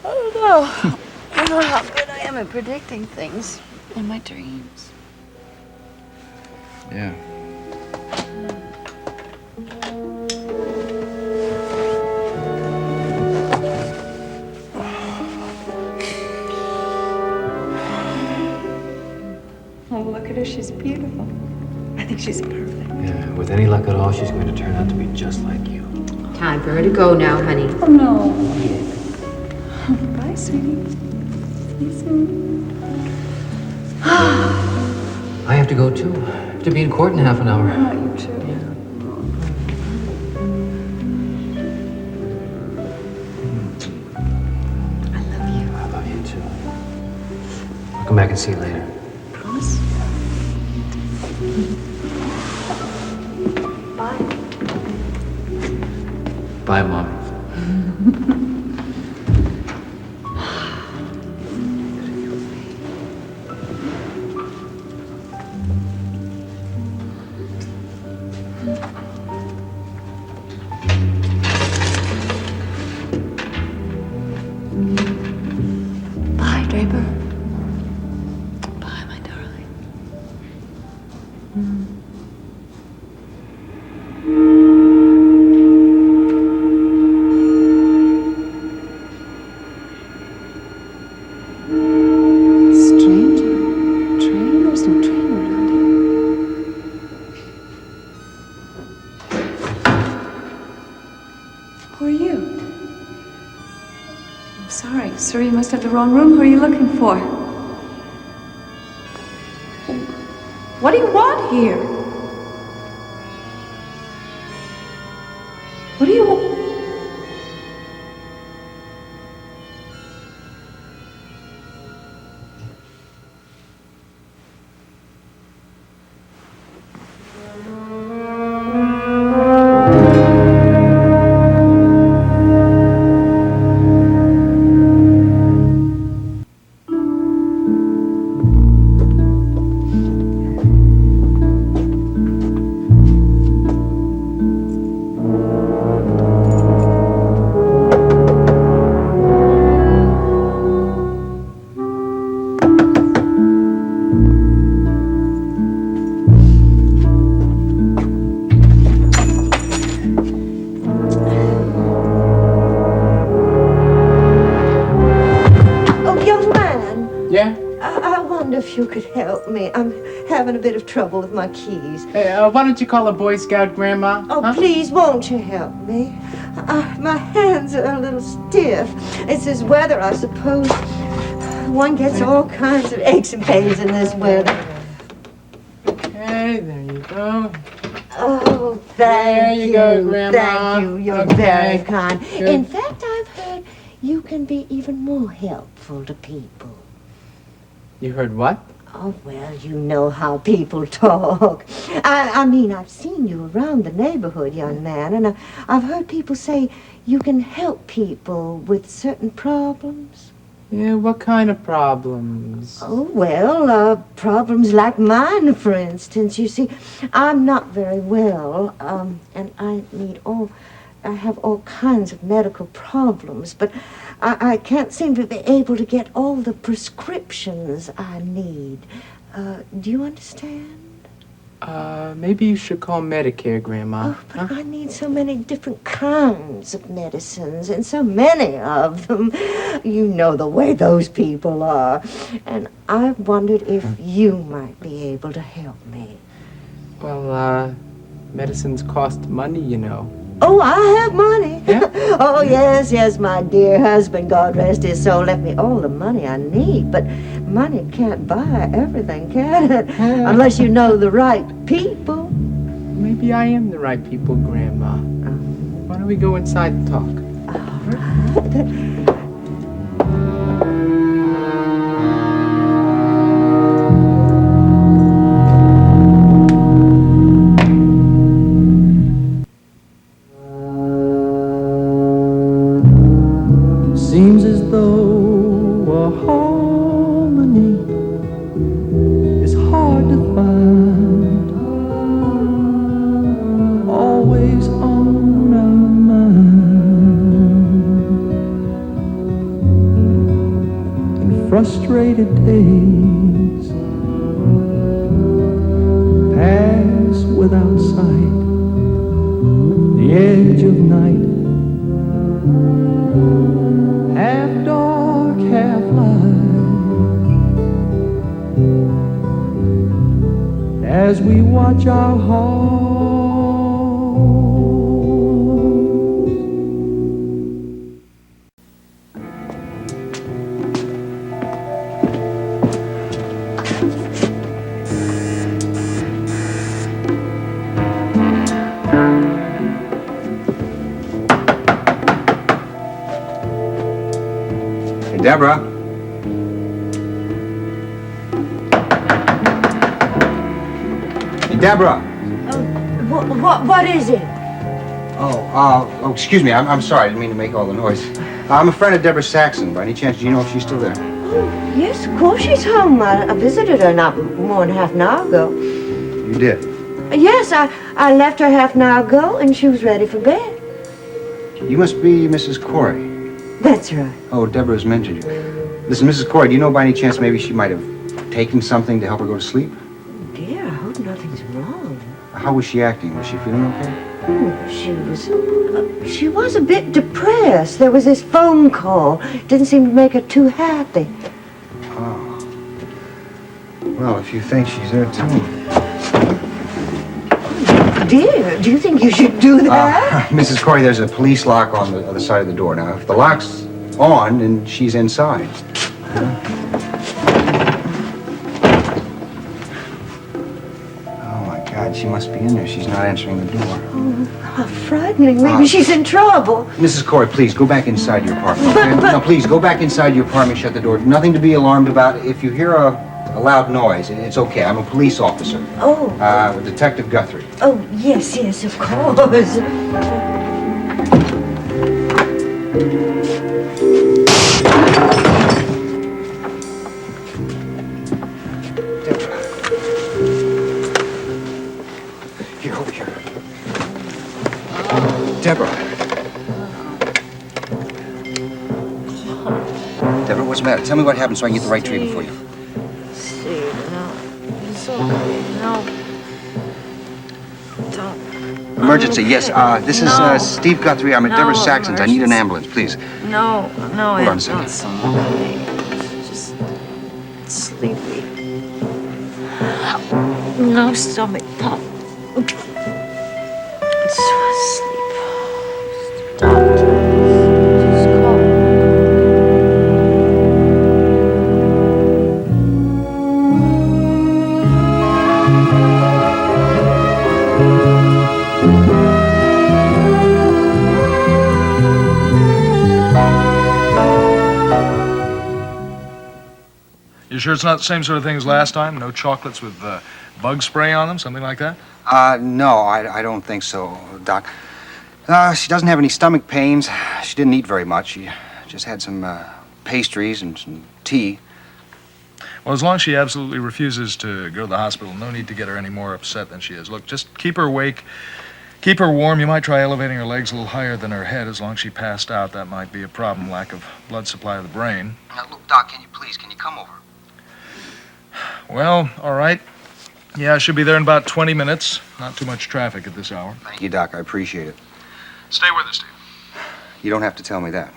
Speaker 15: I don't know. I don't know how good I am at predicting things in my dreams.
Speaker 12: Yeah.
Speaker 3: Oh, look at her. She's beautiful. I think she's perfect.
Speaker 14: Yeah, with any luck at all, she's going to turn out to be just like you.
Speaker 9: Time for her to go now, honey.
Speaker 3: Oh, no. Bye, sweetie. See you soon.
Speaker 14: I have to go too. I have to be in court in half an hour.
Speaker 3: Oh, you too.
Speaker 14: I love you too. I'll come back and see you later.
Speaker 3: Promise? Bye.
Speaker 14: Bye, Mommy.
Speaker 3: Bye, Draper. Bye, my darling. Strange. Train? There's no train around here. Who are you? I'm sorry. Sir, you must have the wrong room. Who are you looking for? What do you want here? What do you want?
Speaker 4: if you could help me. I'm having a bit of trouble with my keys.
Speaker 16: Hey, why don't you call a Boy Scout, Grandma?
Speaker 4: Oh,
Speaker 16: huh?
Speaker 4: please, won't you help me? My hands are a little stiff. It's this weather, I suppose. One gets all kinds of aches and pains in this weather.
Speaker 16: Okay, there you go.
Speaker 4: Oh, thank
Speaker 16: There you go, Grandma.
Speaker 4: Thank you. You're
Speaker 16: Okay.
Speaker 4: very kind.
Speaker 16: Good.
Speaker 4: In fact, I've heard you can be even more helpful to people.
Speaker 16: You heard what?
Speaker 4: Oh, well, you know how people talk. I mean, I've seen you around the neighborhood, young man, and I've heard people say you can help people with certain problems.
Speaker 16: Yeah, what kind of problems?
Speaker 4: Oh, well, problems like mine, for instance. You see, I'm not very well, and I have all kinds of medical problems, but I can't seem to be able to get all the prescriptions I need. Do you understand?
Speaker 16: Maybe you should call Medicare, Grandma.
Speaker 4: Oh, but I need so many different kinds of medicines, and so many of them. You know the way those people are. And I wondered if you might be able to help me.
Speaker 16: Well, medicines cost money, you know.
Speaker 4: Oh, I have money. Oh, yes, my dear husband, God rest his soul, left me all the money I need. But money can't buy everything, can it? Unless you know the right people.
Speaker 16: Maybe I am the right people, Grandma. Why don't we go inside and talk?
Speaker 17: Seems as though a harmony is hard to find, always on our mind. In frustrated days pass without sight, the edge of night, half dark, half light, as we watch our hearts.
Speaker 6: Hey, Deborah. Hey, Deborah.
Speaker 4: What is it?
Speaker 6: Oh, excuse me. I'm sorry. I didn't mean to make all the noise. I'm a friend of Deborah Saxon. By any chance, do you know if she's still there?
Speaker 4: Yes, of course she's home. I visited her not more than half an hour ago.
Speaker 6: You did.
Speaker 4: Yes, I left her half an hour ago, and she was ready for bed.
Speaker 6: You must be Mrs. Corey.
Speaker 4: That's right.
Speaker 6: Oh, Deborah's mentioned you. Listen, Mrs. Corey, do you know by any chance maybe she might have taken something to help her go to sleep?
Speaker 4: Dear, I hope nothing's wrong.
Speaker 6: How was she acting? Was she feeling okay?
Speaker 4: She was a bit depressed. There was this phone call. Didn't seem to make her too happy.
Speaker 6: Oh. Well, if you think she's there too.
Speaker 4: Dear, do you think you should do that?
Speaker 6: Mrs. Corey, there's a police lock on the other side of the door. Now, if the lock's on, then she's inside. Oh, my God, she must be in there. She's not answering the door.
Speaker 4: Oh, how frightening. Maybe she's in trouble.
Speaker 6: Mrs. Corey, please, go back inside your apartment. Okay? No, please, go back inside your apartment, shut the door. Nothing to be alarmed about. If you hear a loud noise, it's okay. I'm a police officer.
Speaker 4: Oh.
Speaker 6: Detective Guthrie.
Speaker 4: Oh, yes, of course.
Speaker 6: Here, over here. Deborah. Deborah, what's the matter? Tell me what happened so I can get the right treatment for you.
Speaker 1: Steve, no. It's okay. No. Don't.
Speaker 6: Emergency, yes. This is Steve Guthrie. I'm at Deborah Saxon's. I need an ambulance, please.
Speaker 1: No,
Speaker 6: Hold on a second.
Speaker 1: not so okay. Just sleepy.
Speaker 9: No stomach pump. So asleep. Doctor. Just call.
Speaker 18: You sure it's not the same sort of thing as last time? No chocolates with bug spray on them, something like that?
Speaker 6: No, I don't think so, Doc. She doesn't have any stomach pains. She didn't eat very much. She just had some pastries and some tea.
Speaker 18: Well, as long as she absolutely refuses to go to the hospital, no need to get her any more upset than she is. Look, just keep her awake, keep her warm. You might try elevating her legs a little higher than her head. As long as she passed out, that might be a problem, lack of blood supply to the brain.
Speaker 6: Now, look, Doc, can you come over?
Speaker 18: Well, all right. Yeah, I should be there in about 20 minutes. Not too much traffic at this hour.
Speaker 6: Thank you, Doc. I appreciate it.
Speaker 18: Stay with us, Steve.
Speaker 6: You don't have to tell me that.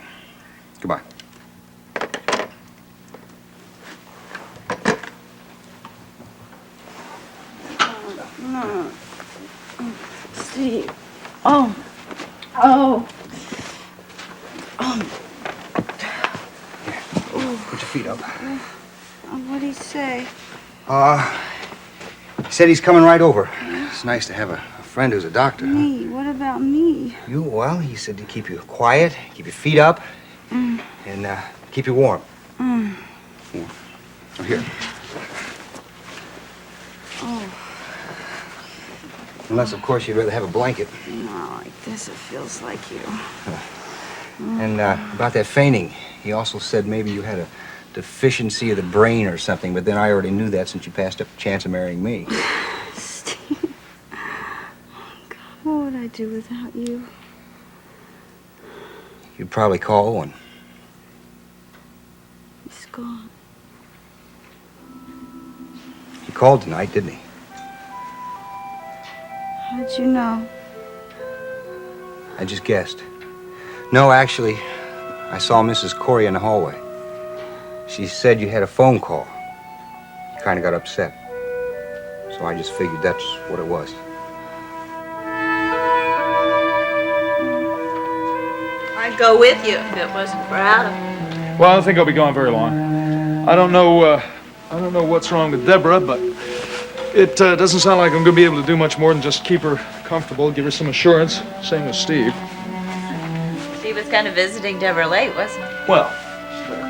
Speaker 6: Goodbye.
Speaker 7: Steve. Oh. Oh.
Speaker 6: Put your feet up.
Speaker 7: What'd he say?
Speaker 6: He said he's coming right over. It's nice to have a friend who's a doctor.
Speaker 7: Me? What about me?
Speaker 6: You, well, he said to keep you quiet, keep your feet up, and keep you warm. Oh, here.
Speaker 7: Oh.
Speaker 6: Unless, of course, you'd rather have a blanket.
Speaker 7: No, like this, it feels like you.
Speaker 6: And about that fainting, he also said maybe you had a deficiency of the brain or something, but then I already knew that since you passed up the chance of marrying me.
Speaker 7: Steve. God, what would I do without you?
Speaker 6: You'd probably call Owen.
Speaker 7: He's gone.
Speaker 6: He called tonight, didn't he?
Speaker 7: How'd you know?
Speaker 6: I just guessed. No, actually, I saw Mrs. Corey in the hallway. She said you had a phone call. You kind of got upset. So I just figured that's what it was.
Speaker 19: I'd go with you if it wasn't for Adam.
Speaker 18: Well, I don't think I'll be gone very long. I don't know what's wrong with Deborah, but it doesn't sound like I'm going to be able to do much more than just keep her comfortable, give her some assurance. Same with Steve.
Speaker 19: Steve was kind of visiting Deborah late, wasn't he?
Speaker 18: Well,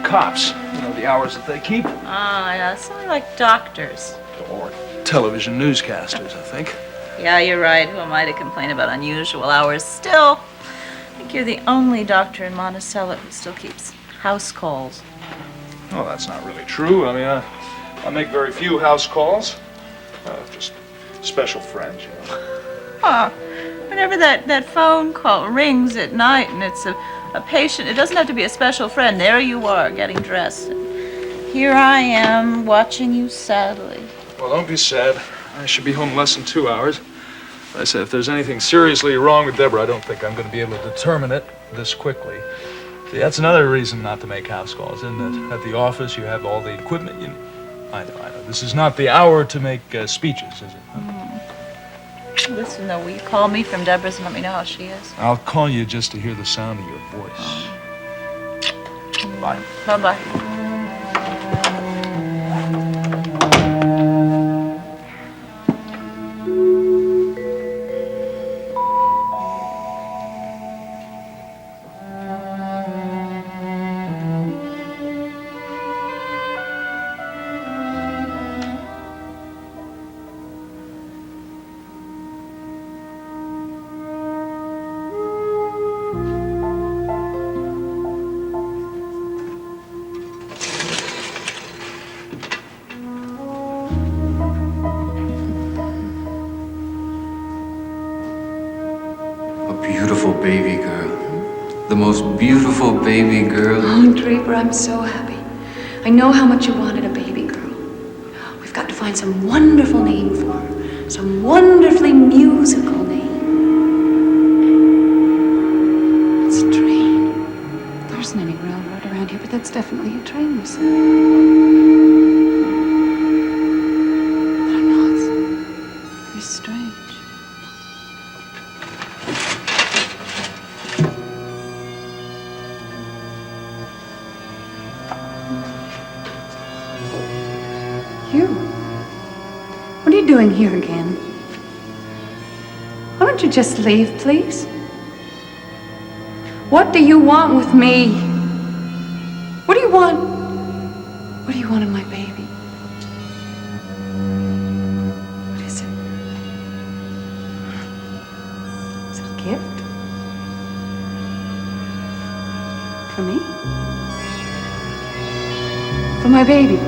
Speaker 18: cops, you know, the hours that they keep.
Speaker 19: Oh, yeah, sound like doctors.
Speaker 18: Or television newscasters, I think.
Speaker 19: Yeah, you're right. Who am I to complain about unusual hours? Still, I think you're the only doctor in Monticello who still keeps house calls.
Speaker 18: Well, that's not really true. I mean, I make very few house calls. Just special friends, you know.
Speaker 19: Huh. Whenever that phone call rings at night and it's a patient, it doesn't have to be a special friend. There you are, getting dressed. And here I am, watching you sadly.
Speaker 18: Well, don't be sad. I should be home in less than 2 hours. Like I said, if there's anything seriously wrong with Deborah, I don't think I'm going to be able to determine it this quickly. See, that's another reason not to make house calls, isn't it? At the office, you have all the equipment you need. I know. This is not the hour to make speeches, is it?
Speaker 19: Listen, though, will you call me from Deborah's and let me know how she is?
Speaker 18: I'll call you just to hear the sound of your voice. Bye.
Speaker 19: Bye-bye.
Speaker 20: Beautiful baby girl. The most beautiful baby girl.
Speaker 21: Oh, Draper, I'm so happy. I know how much you wanted a baby girl. We've got to find some wonderful name for her. Some wonderfully musical name. It's a train. There isn't any railroad around here, but that's definitely a train whistle. I don't know, doing here again? Why don't you just leave, please? What do you want with me? What do you want? What do you want in my baby? What is it? Is it a gift? For me? For my baby?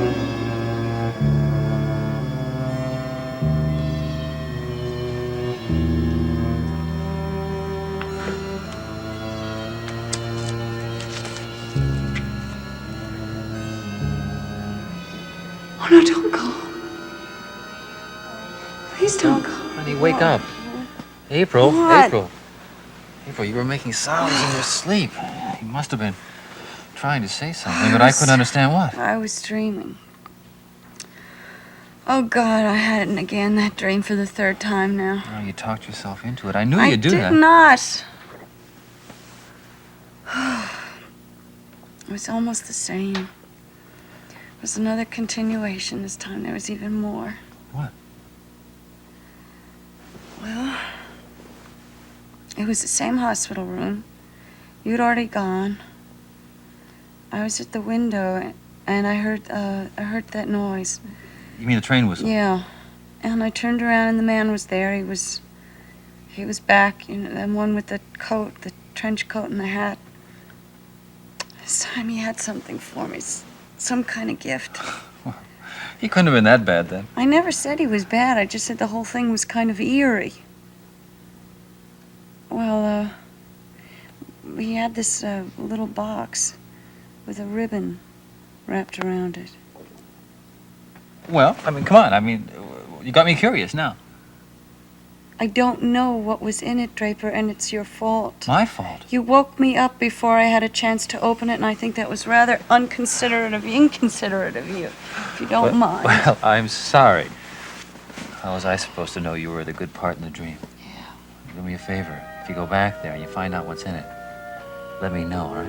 Speaker 21: Oh, no, don't go. Please don't go.
Speaker 12: Honey, wake up. April,
Speaker 21: What?
Speaker 12: April. April, you were making sounds in your sleep. You must have been trying to say something, but I couldn't understand what.
Speaker 15: I was dreaming. Oh, God, I had it again, that dream for the third time now.
Speaker 12: Oh, you talked yourself into it. I knew you'd do that.
Speaker 15: I did not. It was almost the same. It was another continuation. This time there was even more.
Speaker 12: What?
Speaker 15: Well, it was the same hospital room. You'd already gone. I was at the window, and I heard that noise.
Speaker 12: You mean the train whistle?
Speaker 15: Yeah, and I turned around, and the man was there. He was back. You know, the one with the coat, the trench coat, and the hat. This time he had something for me, some kind of gift.
Speaker 12: He couldn't have been that bad then.
Speaker 15: I never said he was bad. I just said the whole thing was kind of eerie. Well, he had this little box with a ribbon wrapped around it.
Speaker 12: Well, I mean, come on. I mean, you got me curious now.
Speaker 15: I don't know what was in it, Draper, and it's your fault.
Speaker 12: My fault?
Speaker 15: You woke me up before I had a chance to open it, and I think that was rather inconsiderate of you, if you don't mind.
Speaker 12: Well, I'm sorry. How was I supposed to know you were the good part in the dream?
Speaker 15: Yeah.
Speaker 12: Do me a favor. If you go back there and you find out what's in it, let me know, all right?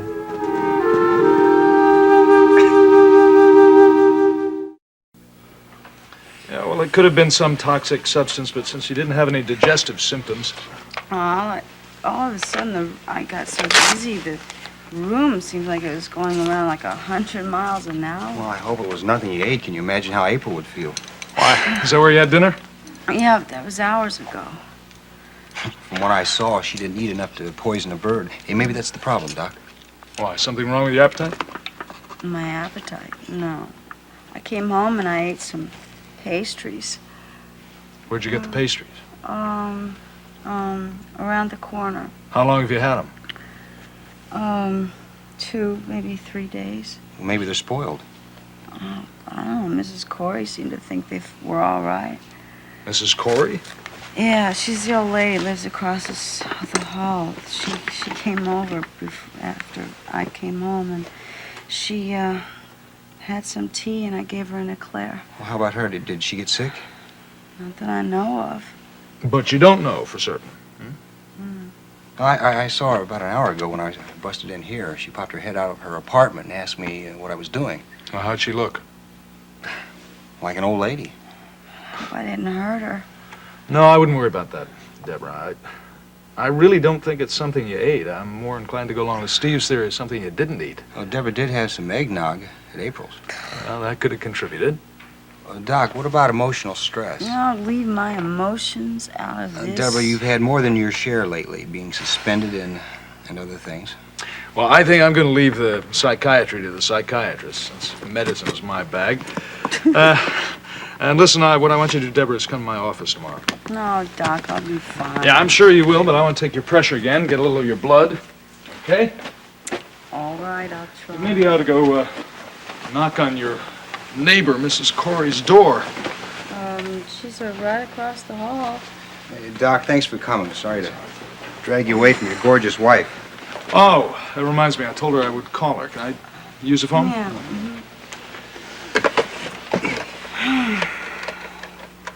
Speaker 18: Yeah, well, it could have been some toxic substance, but since you didn't have any digestive symptoms.
Speaker 15: All of a sudden, I got so dizzy, the room seemed like it was going around like 100 miles an hour.
Speaker 6: Well, I hope it was nothing you ate. Can you imagine how April would feel?
Speaker 18: Why? Is that where you had dinner?
Speaker 15: Yeah, that was hours ago.
Speaker 6: From what I saw, she didn't eat enough to poison a bird. Hey, maybe that's the problem, Doc.
Speaker 18: Why, something wrong with your appetite?
Speaker 15: My appetite? No. I came home and I ate some pastries.
Speaker 18: Where'd you get the pastries?
Speaker 15: Around the corner.
Speaker 18: How long have you had them?
Speaker 15: 2, maybe 3 days.
Speaker 6: Well, maybe they're spoiled.
Speaker 15: I don't know. Mrs. Corey seemed to think they were all right.
Speaker 18: Mrs. Corey?
Speaker 15: Yeah, she's the old lady, lives across the hall. She came over after I came home, and she had some tea, and I gave her an eclair.
Speaker 6: Well, how about her? Did she get sick?
Speaker 15: Not that I know of.
Speaker 18: But you don't know for certain.
Speaker 6: I saw her about an hour ago when I busted in here. She popped her head out of her apartment and asked me what I was doing.
Speaker 18: Well, how'd she look?
Speaker 6: Like an old lady.
Speaker 15: Hope I didn't hurt her.
Speaker 18: No, I wouldn't worry about that, Deborah. I really don't think it's something you ate. I'm more inclined to go along with Steve's theory of something you didn't eat.
Speaker 6: Well, Deborah did have some eggnog at April's.
Speaker 18: Well, that could have contributed.
Speaker 6: Doc, what about emotional stress?
Speaker 15: You know, leave my emotions out of this.
Speaker 6: Deborah, you've had more than your share lately, being suspended and other things.
Speaker 18: Well, I think I'm going to leave the psychiatry to the psychiatrist, since medicine's my bag. And listen, what I want you to do, Deborah, is come to my office tomorrow.
Speaker 15: No, Doc, I'll be fine.
Speaker 18: Yeah, I'm sure you will, but I want to take your pressure again, get a little of your blood. Okay?
Speaker 15: All right, I'll try.
Speaker 18: Maybe I ought to go knock on your neighbor, Mrs. Corey's door.
Speaker 15: She's right across the hall.
Speaker 6: Hey, Doc, thanks for coming. Sorry to drag you away from your gorgeous wife.
Speaker 18: Oh, that reminds me. I told her I would call her. Can I use the phone?
Speaker 15: Yeah.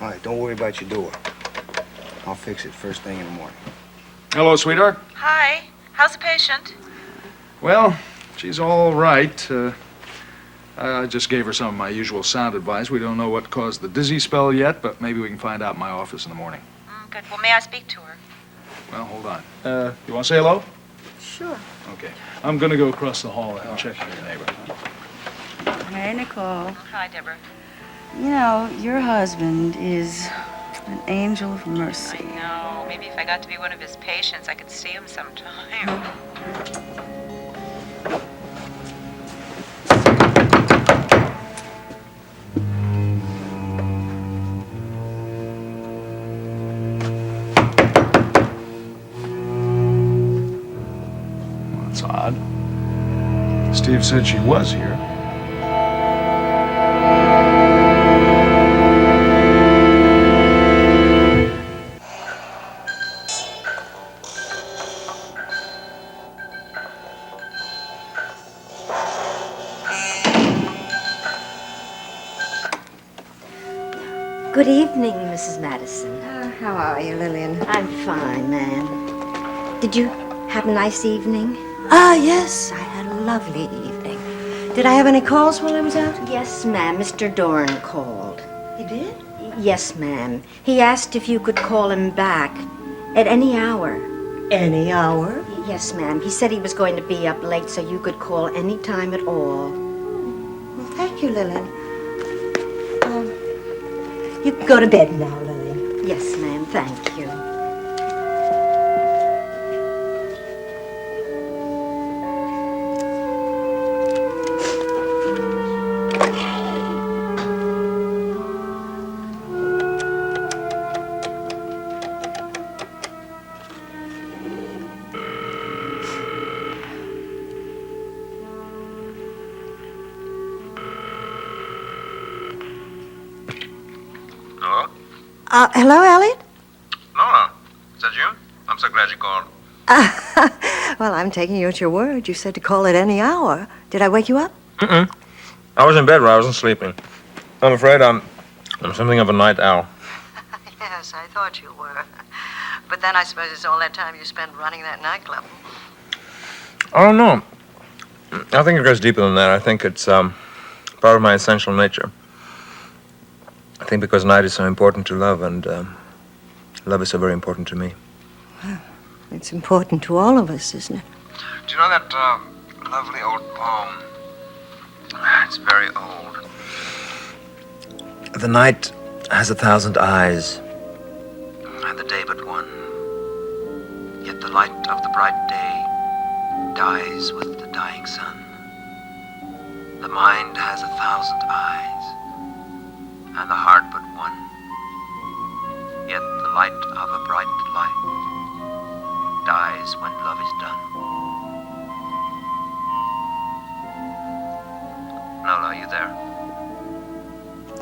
Speaker 6: All right, don't worry about your door. I'll fix it first thing in the morning.
Speaker 18: Hello, sweetheart.
Speaker 19: Hi. How's the patient?
Speaker 18: Well, she's all right. I just gave her some of my usual sound advice. We don't know what caused the dizzy spell yet, but maybe we can find out in my office in the morning.
Speaker 8: Good. Well, may I speak to her?
Speaker 18: Well, hold on. You want to say hello?
Speaker 8: Sure.
Speaker 18: Okay. I'm going to go across the hall and check on your neighbor.
Speaker 15: Hey, Nicole.
Speaker 8: Hi, Deborah.
Speaker 15: You know, your husband is an angel of mercy.
Speaker 8: No, maybe if I got to be one of his patients, I could see him sometime.
Speaker 18: That's odd. Steve said she was here.
Speaker 9: Good evening, Mrs. Madison.
Speaker 4: How are you, Lillian?
Speaker 9: I'm fine, ma'am. Did you have a nice evening?
Speaker 4: Yes, I had a lovely evening. Did I have any calls while I was out?
Speaker 9: Yes, ma'am. Mr. Dorn called.
Speaker 4: He did?
Speaker 9: Yes, ma'am. He asked if you could call him back at any hour.
Speaker 4: Any hour?
Speaker 9: Yes, ma'am. He said he was going to be up late, so you could call any time at all.
Speaker 4: Well, thank you, Lillian. You can go to bed now, Lillian.
Speaker 9: Yes, ma'am. Thank you.
Speaker 4: Hello, Elliot?
Speaker 2: Lola, is that you? I'm so glad you called.
Speaker 4: Well, I'm taking you at your word. You said to call at any hour. Did I wake you up?
Speaker 2: Mm-mm. I was in bed, but I wasn't sleeping. I'm afraid I'm something of a night owl.
Speaker 4: Yes, I thought you were. But then I suppose it's all that time you spent running that nightclub.
Speaker 2: I don't know. I think it goes deeper than that. I think it's part of my essential nature. I think because night is so important to love, and love is so very important to me.
Speaker 4: Well, it's important to all of us, isn't it?
Speaker 2: Do you know that lovely old poem? It's very old. The night has 1,000 eyes, and the day but one. Yet the light of the bright day dies with the dying sun. The mind has 1,000 eyes, and the heart but one. Yet the light of a bright light dies when love is done. Nola, are you there?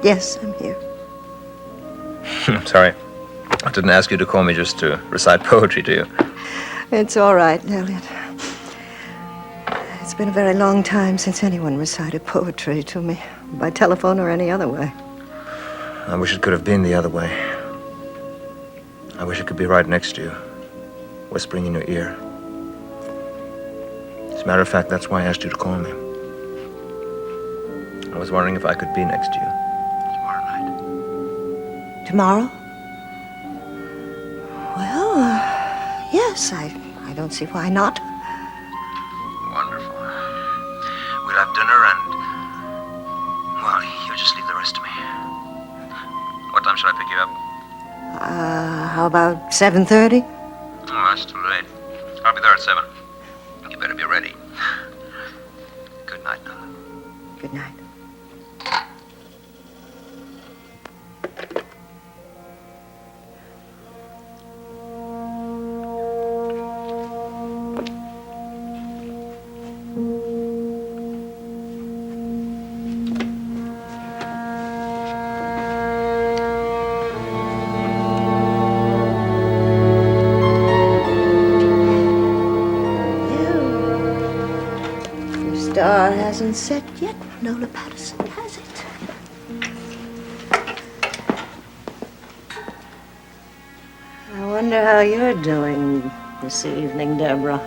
Speaker 4: Yes, I'm here.
Speaker 2: I'm sorry. I didn't ask you to call me just to recite poetry to you.
Speaker 4: It's all right, Elliot. It's been a very long time since anyone recited poetry to me, by telephone or any other way.
Speaker 2: I wish it could have been the other way. I wish I could be right next to you, whispering in your ear. As a matter of fact, that's why I asked you to call me. I was wondering if I could be next to you tomorrow night.
Speaker 4: Tomorrow? Well, yes, I don't see why not.
Speaker 2: Wonderful. We'll have dinner and, well, you'll just leave the rest to me. What time should I pick you up?
Speaker 4: How about 7:30?
Speaker 2: Oh, that's too late. I'll be there at 7. You better be ready. Good night, Nola.
Speaker 4: Good night. Star hasn't set yet, Nola Patterson, has it? I wonder how you're doing this evening, Deborah.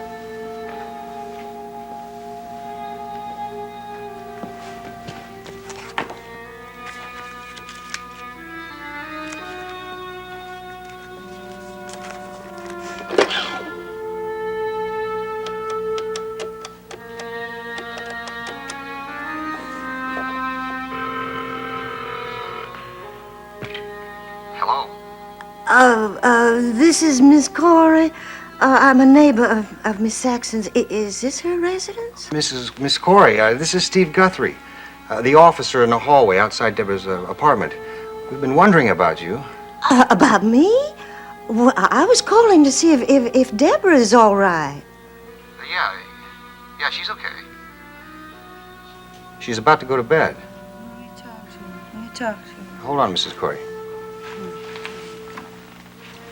Speaker 4: This is Miss Corey. I'm a neighbor of Miss Saxon's. Is this her residence?
Speaker 6: Miss Corey, this is Steve Guthrie, the officer in the hallway outside Deborah's apartment. We've been wondering about you.
Speaker 4: About me? Well, I was calling to see if Deborah is all right.
Speaker 6: Yeah, she's okay. She's about to go to bed.
Speaker 15: Let me talk to you.
Speaker 6: Hold on, Mrs. Corey.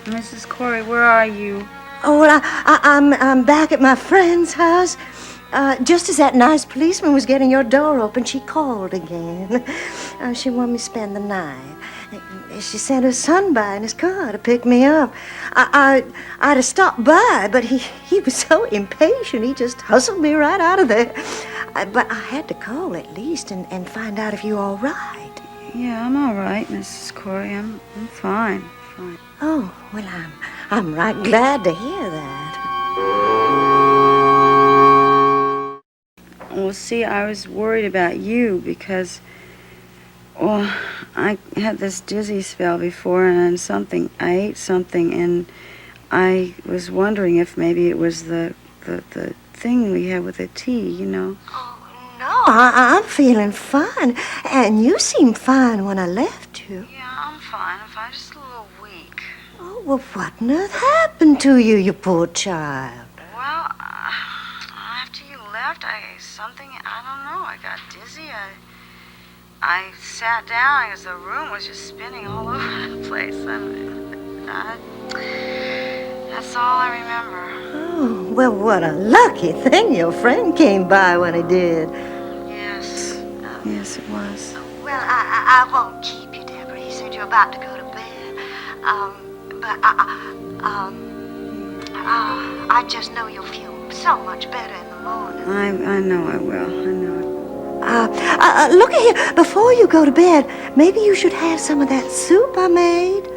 Speaker 15: Mrs. Corey, where are you?
Speaker 4: Oh, well, I'm back at my friend's house. Just as that nice policeman was getting your door open, she called again. She wanted me to spend the night. She sent her son by in his car to pick me up. I'd have stopped by, but he was so impatient, he just hustled me right out of there. But I had to call at least and find out if you're all right.
Speaker 15: Yeah, I'm all right, Mrs. Corey. I'm fine.
Speaker 4: Oh, well, I'm right glad to hear that.
Speaker 15: Well, see, I was worried about you because, well, I had this dizzy spell before, and then I ate something, and I was wondering if maybe it was the thing we had with the tea, you know.
Speaker 4: No, I'm feeling fine, and you seemed fine when I left you.
Speaker 15: Yeah, I'm fine. I'm just a little weak.
Speaker 4: Oh, well, what on earth happened to you, you poor child?
Speaker 15: Well, after you left, I don't know, I got dizzy. I sat down because the room was just spinning all over the place. And that's all I remember.
Speaker 4: Oh, well, what a lucky thing your friend came by when he did.
Speaker 15: Yes, it was.
Speaker 4: Well, I won't keep you, Deborah. He said you're about to go to bed. But I just know you'll feel so much better in the morning.
Speaker 15: I know I will. I know it.
Speaker 4: Look at here. Before you go to bed, maybe you should have some of that soup I made.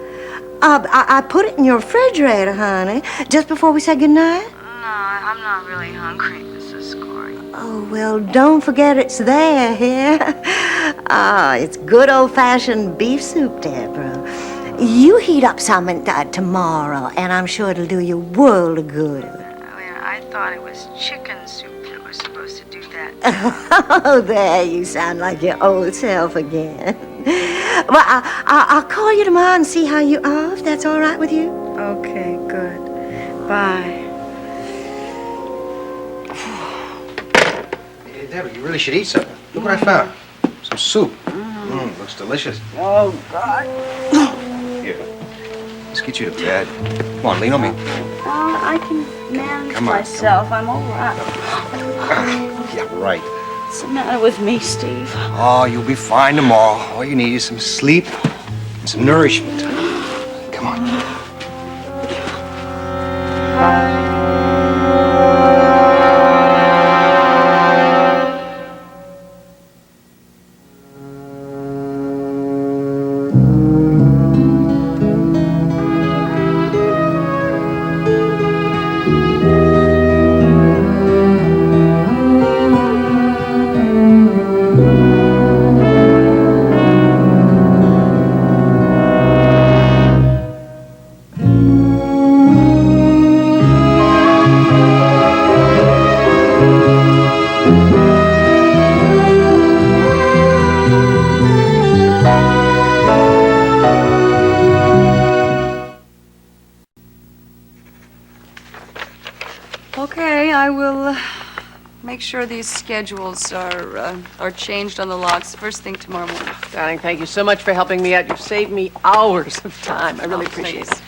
Speaker 4: I put it in your refrigerator, honey, just before we said goodnight.
Speaker 15: No, I'm not really hungry, Mrs. Corey.
Speaker 4: Oh, well, don't forget it's there, yeah? It's good old-fashioned beef soup, Deborah. You heat up some tomorrow, and I'm sure it'll do you a world of good.
Speaker 15: I thought it was chicken soup that was supposed to do that.
Speaker 4: Oh, there, you sound like your old self again. Well, I'll call you tomorrow and see how you are, if that's all right with you.
Speaker 15: Okay, good. Bye.
Speaker 6: Hey, Deborah, you really should eat something. Look what I found. Some soup. Looks delicious.
Speaker 15: Oh, God.
Speaker 6: Here. Let's get you to bed. Come on, lean on me.
Speaker 15: I can manage
Speaker 6: Come on,
Speaker 15: myself. I'm all right.
Speaker 6: Yeah, right.
Speaker 15: What's the matter with me, Steve?
Speaker 6: Oh, you'll be fine tomorrow. All you need is some sleep and some nourishment. Come on.
Speaker 3: Okay, I will make sure these schedules are changed on the logs first thing tomorrow morning.
Speaker 11: Darling, thank you so much for helping me out. You've saved me hours of time. I really appreciate
Speaker 3: please.
Speaker 11: it.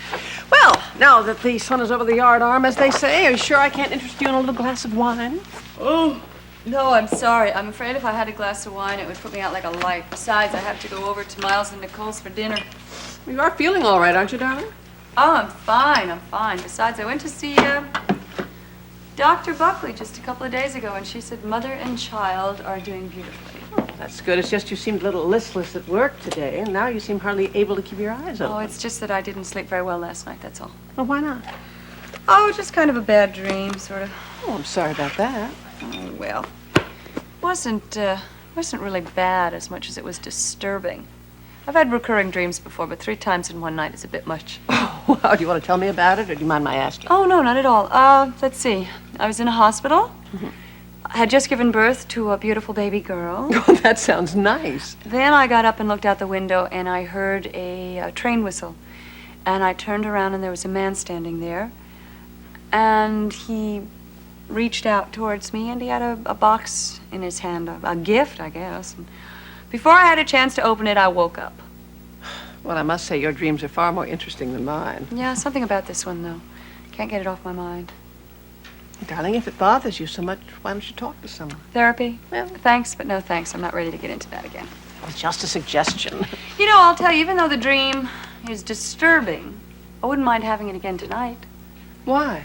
Speaker 11: Well, now that the sun is over the yard arm, as they say, are you sure I can't interest you in a little glass of wine?
Speaker 3: Oh, no, I'm sorry. I'm afraid if I had a glass of wine, it would put me out like a light. Besides, I have to go over to Miles and Nicole's for dinner.
Speaker 11: You are feeling all right, aren't you, darling?
Speaker 3: Oh, I'm fine. Besides, I went to see Dr. Buckley just a couple of days ago, and she said mother and child are doing beautifully.
Speaker 11: Oh, that's good. It's just you seemed a little listless at work today, and now you seem hardly able to keep your eyes open.
Speaker 3: Oh, it's just that I didn't sleep very well last night, that's all.
Speaker 11: Well, why not?
Speaker 3: Oh, just kind of a bad dream, sort of.
Speaker 11: Oh, I'm sorry about that.
Speaker 3: Oh, well, it wasn't really bad as much as it was disturbing. I've had recurring dreams before, but 3 times in one night is a bit much.
Speaker 11: Wow, do you want to tell me about it, or do you mind my asking?
Speaker 3: Oh, no, not at all. Let's see. I was in a hospital. I had just given birth to a beautiful baby girl.
Speaker 11: Oh, that sounds nice.
Speaker 3: Then I got up and looked out the window, and I heard a train whistle. And I turned around, and there was a man standing there. And he reached out towards me, and he had a box in his hand, a gift, I guess. And before I had a chance to open it, I woke up.
Speaker 11: Well, I must say your dreams are far more interesting than mine.
Speaker 3: Yeah, something about this one, though. Can't get it off my mind.
Speaker 11: Darling, if it bothers you so much, why don't you talk to someone?
Speaker 3: Therapy? Well, thanks, but no thanks. I'm not ready to get into that again.
Speaker 11: Well, just a suggestion.
Speaker 3: You know, I'll tell you, even though the dream is disturbing, I wouldn't mind having it again tonight.
Speaker 11: Why?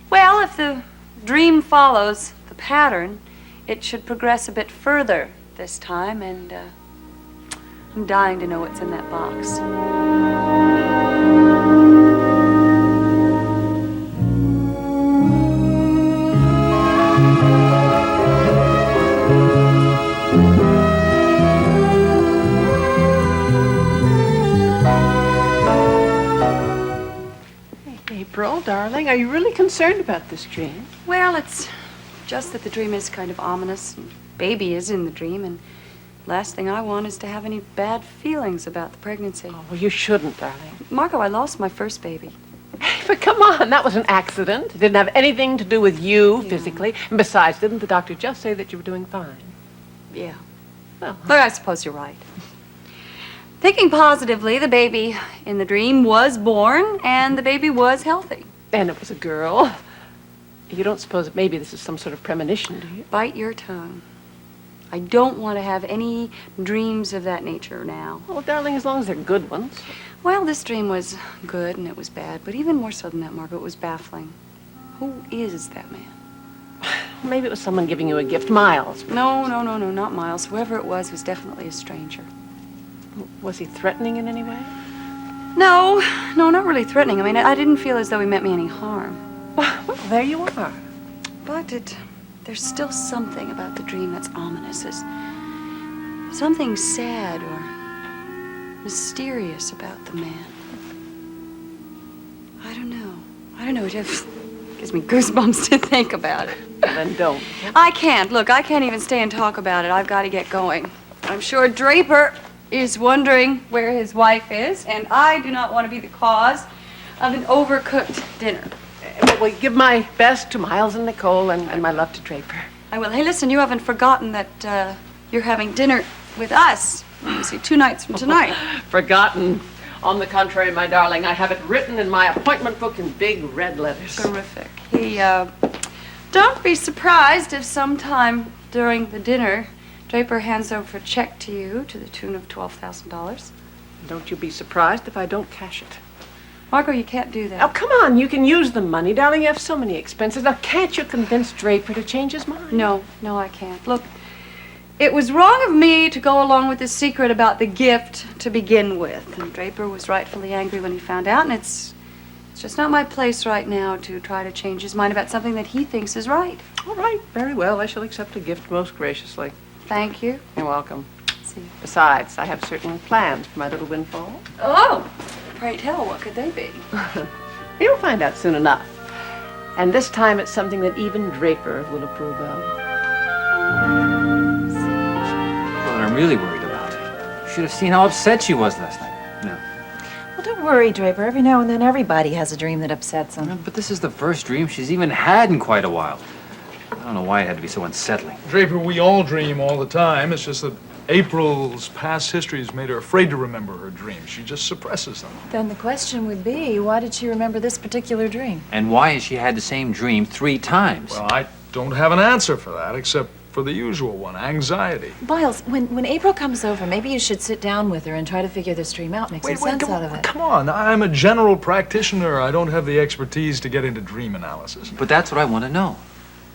Speaker 3: Well, if the dream follows the pattern, it should progress a bit further this time, and I'm dying to know what's in that box.
Speaker 11: April, darling, are you really concerned about this dream?
Speaker 3: Well, it's just that the dream is kind of ominous, and baby is in the dream, and last thing I want is to have any bad feelings about the pregnancy.
Speaker 11: Oh, well, you shouldn't, darling.
Speaker 3: Marco, I lost my first baby.
Speaker 11: Hey, but come on, that was an accident. It didn't have anything to do with you physically. And besides, didn't the doctor just say that you were doing fine?
Speaker 3: Yeah.
Speaker 11: Well,
Speaker 3: Look, I suppose you're right. Thinking positively, the baby in the dream was born, and the baby was healthy.
Speaker 11: and it was a girl. You don't suppose that maybe this is some sort of premonition, do you?
Speaker 3: Bite your tongue. I don't want to have any dreams of that nature now.
Speaker 11: Well, darling, as long as they're good ones.
Speaker 3: Well, this dream was good and it was bad, but even more so than that, Margaret, it was baffling. Who is that man?
Speaker 11: Maybe it was someone giving you a gift. Miles.
Speaker 3: No, not Miles. Whoever it was definitely a stranger.
Speaker 11: Was he threatening in any way?
Speaker 3: No, not really threatening. I mean, I didn't feel as though he meant me any harm.
Speaker 11: Well, there you are.
Speaker 3: But there's still something about the dream that's ominous. There's something sad or mysterious about the man. I don't know. It just gives me goosebumps to think about it.
Speaker 11: Well, then don't.
Speaker 3: I can't. Look, I can't even stay and talk about it. I've got to get going. I'm sure Draper is wondering where his wife is, and I do not want to be the cause of an overcooked dinner.
Speaker 11: Well, give my best to Miles and Nicole, and my love to Draper.
Speaker 3: I will. Hey, listen, you haven't forgotten that you're having dinner with us. You see, 2 nights from tonight.
Speaker 11: Forgotten. On the contrary, my darling, I have it written in my appointment book in big red letters.
Speaker 3: Terrific. Don't be surprised if sometime during the dinner, Draper hands over a check to you to the tune of $12,000.
Speaker 11: Don't you be surprised if I don't cash it.
Speaker 3: Marco, you can't do that.
Speaker 11: Oh, come on, you can use the money, darling. You have so many expenses. Now, can't you convince Draper to change his mind?
Speaker 3: No, I can't. Look, it was wrong of me to go along with the secret about the gift to begin with. And Draper was rightfully angry when he found out, and it's just not my place right now to try to change his mind about something that he thinks is right.
Speaker 11: All right, very well. I shall accept a gift most graciously.
Speaker 3: Thank you.
Speaker 11: You're welcome.
Speaker 3: See.
Speaker 11: Besides, I have certain plans for my little windfall.
Speaker 3: Oh, pray tell, what could they be?
Speaker 11: You'll find out soon enough. And this time it's something that even Draper will approve of.
Speaker 12: Well, I'm really worried about her. You should have seen how upset she was last night. No.
Speaker 10: Well, don't worry, Draper. Every now and then everybody has a dream that upsets them.
Speaker 12: But this is the first dream she's even had in quite a while. I don't know why it had to be so unsettling.
Speaker 18: Draper, we all dream all the time. It's just that April's past history has made her afraid to remember her dreams. She just suppresses them.
Speaker 10: Then the question would be, why did she remember this particular dream?
Speaker 12: And why has she had the same dream 3 times?
Speaker 18: Well, I don't have an answer for that, except for the usual one, anxiety.
Speaker 10: Miles, when April comes over, maybe you should sit down with her and try to figure this dream out, make some sense out of it.
Speaker 18: Come on, I'm a general practitioner. I don't have the expertise to get into dream analysis.
Speaker 12: But that's what I want to know.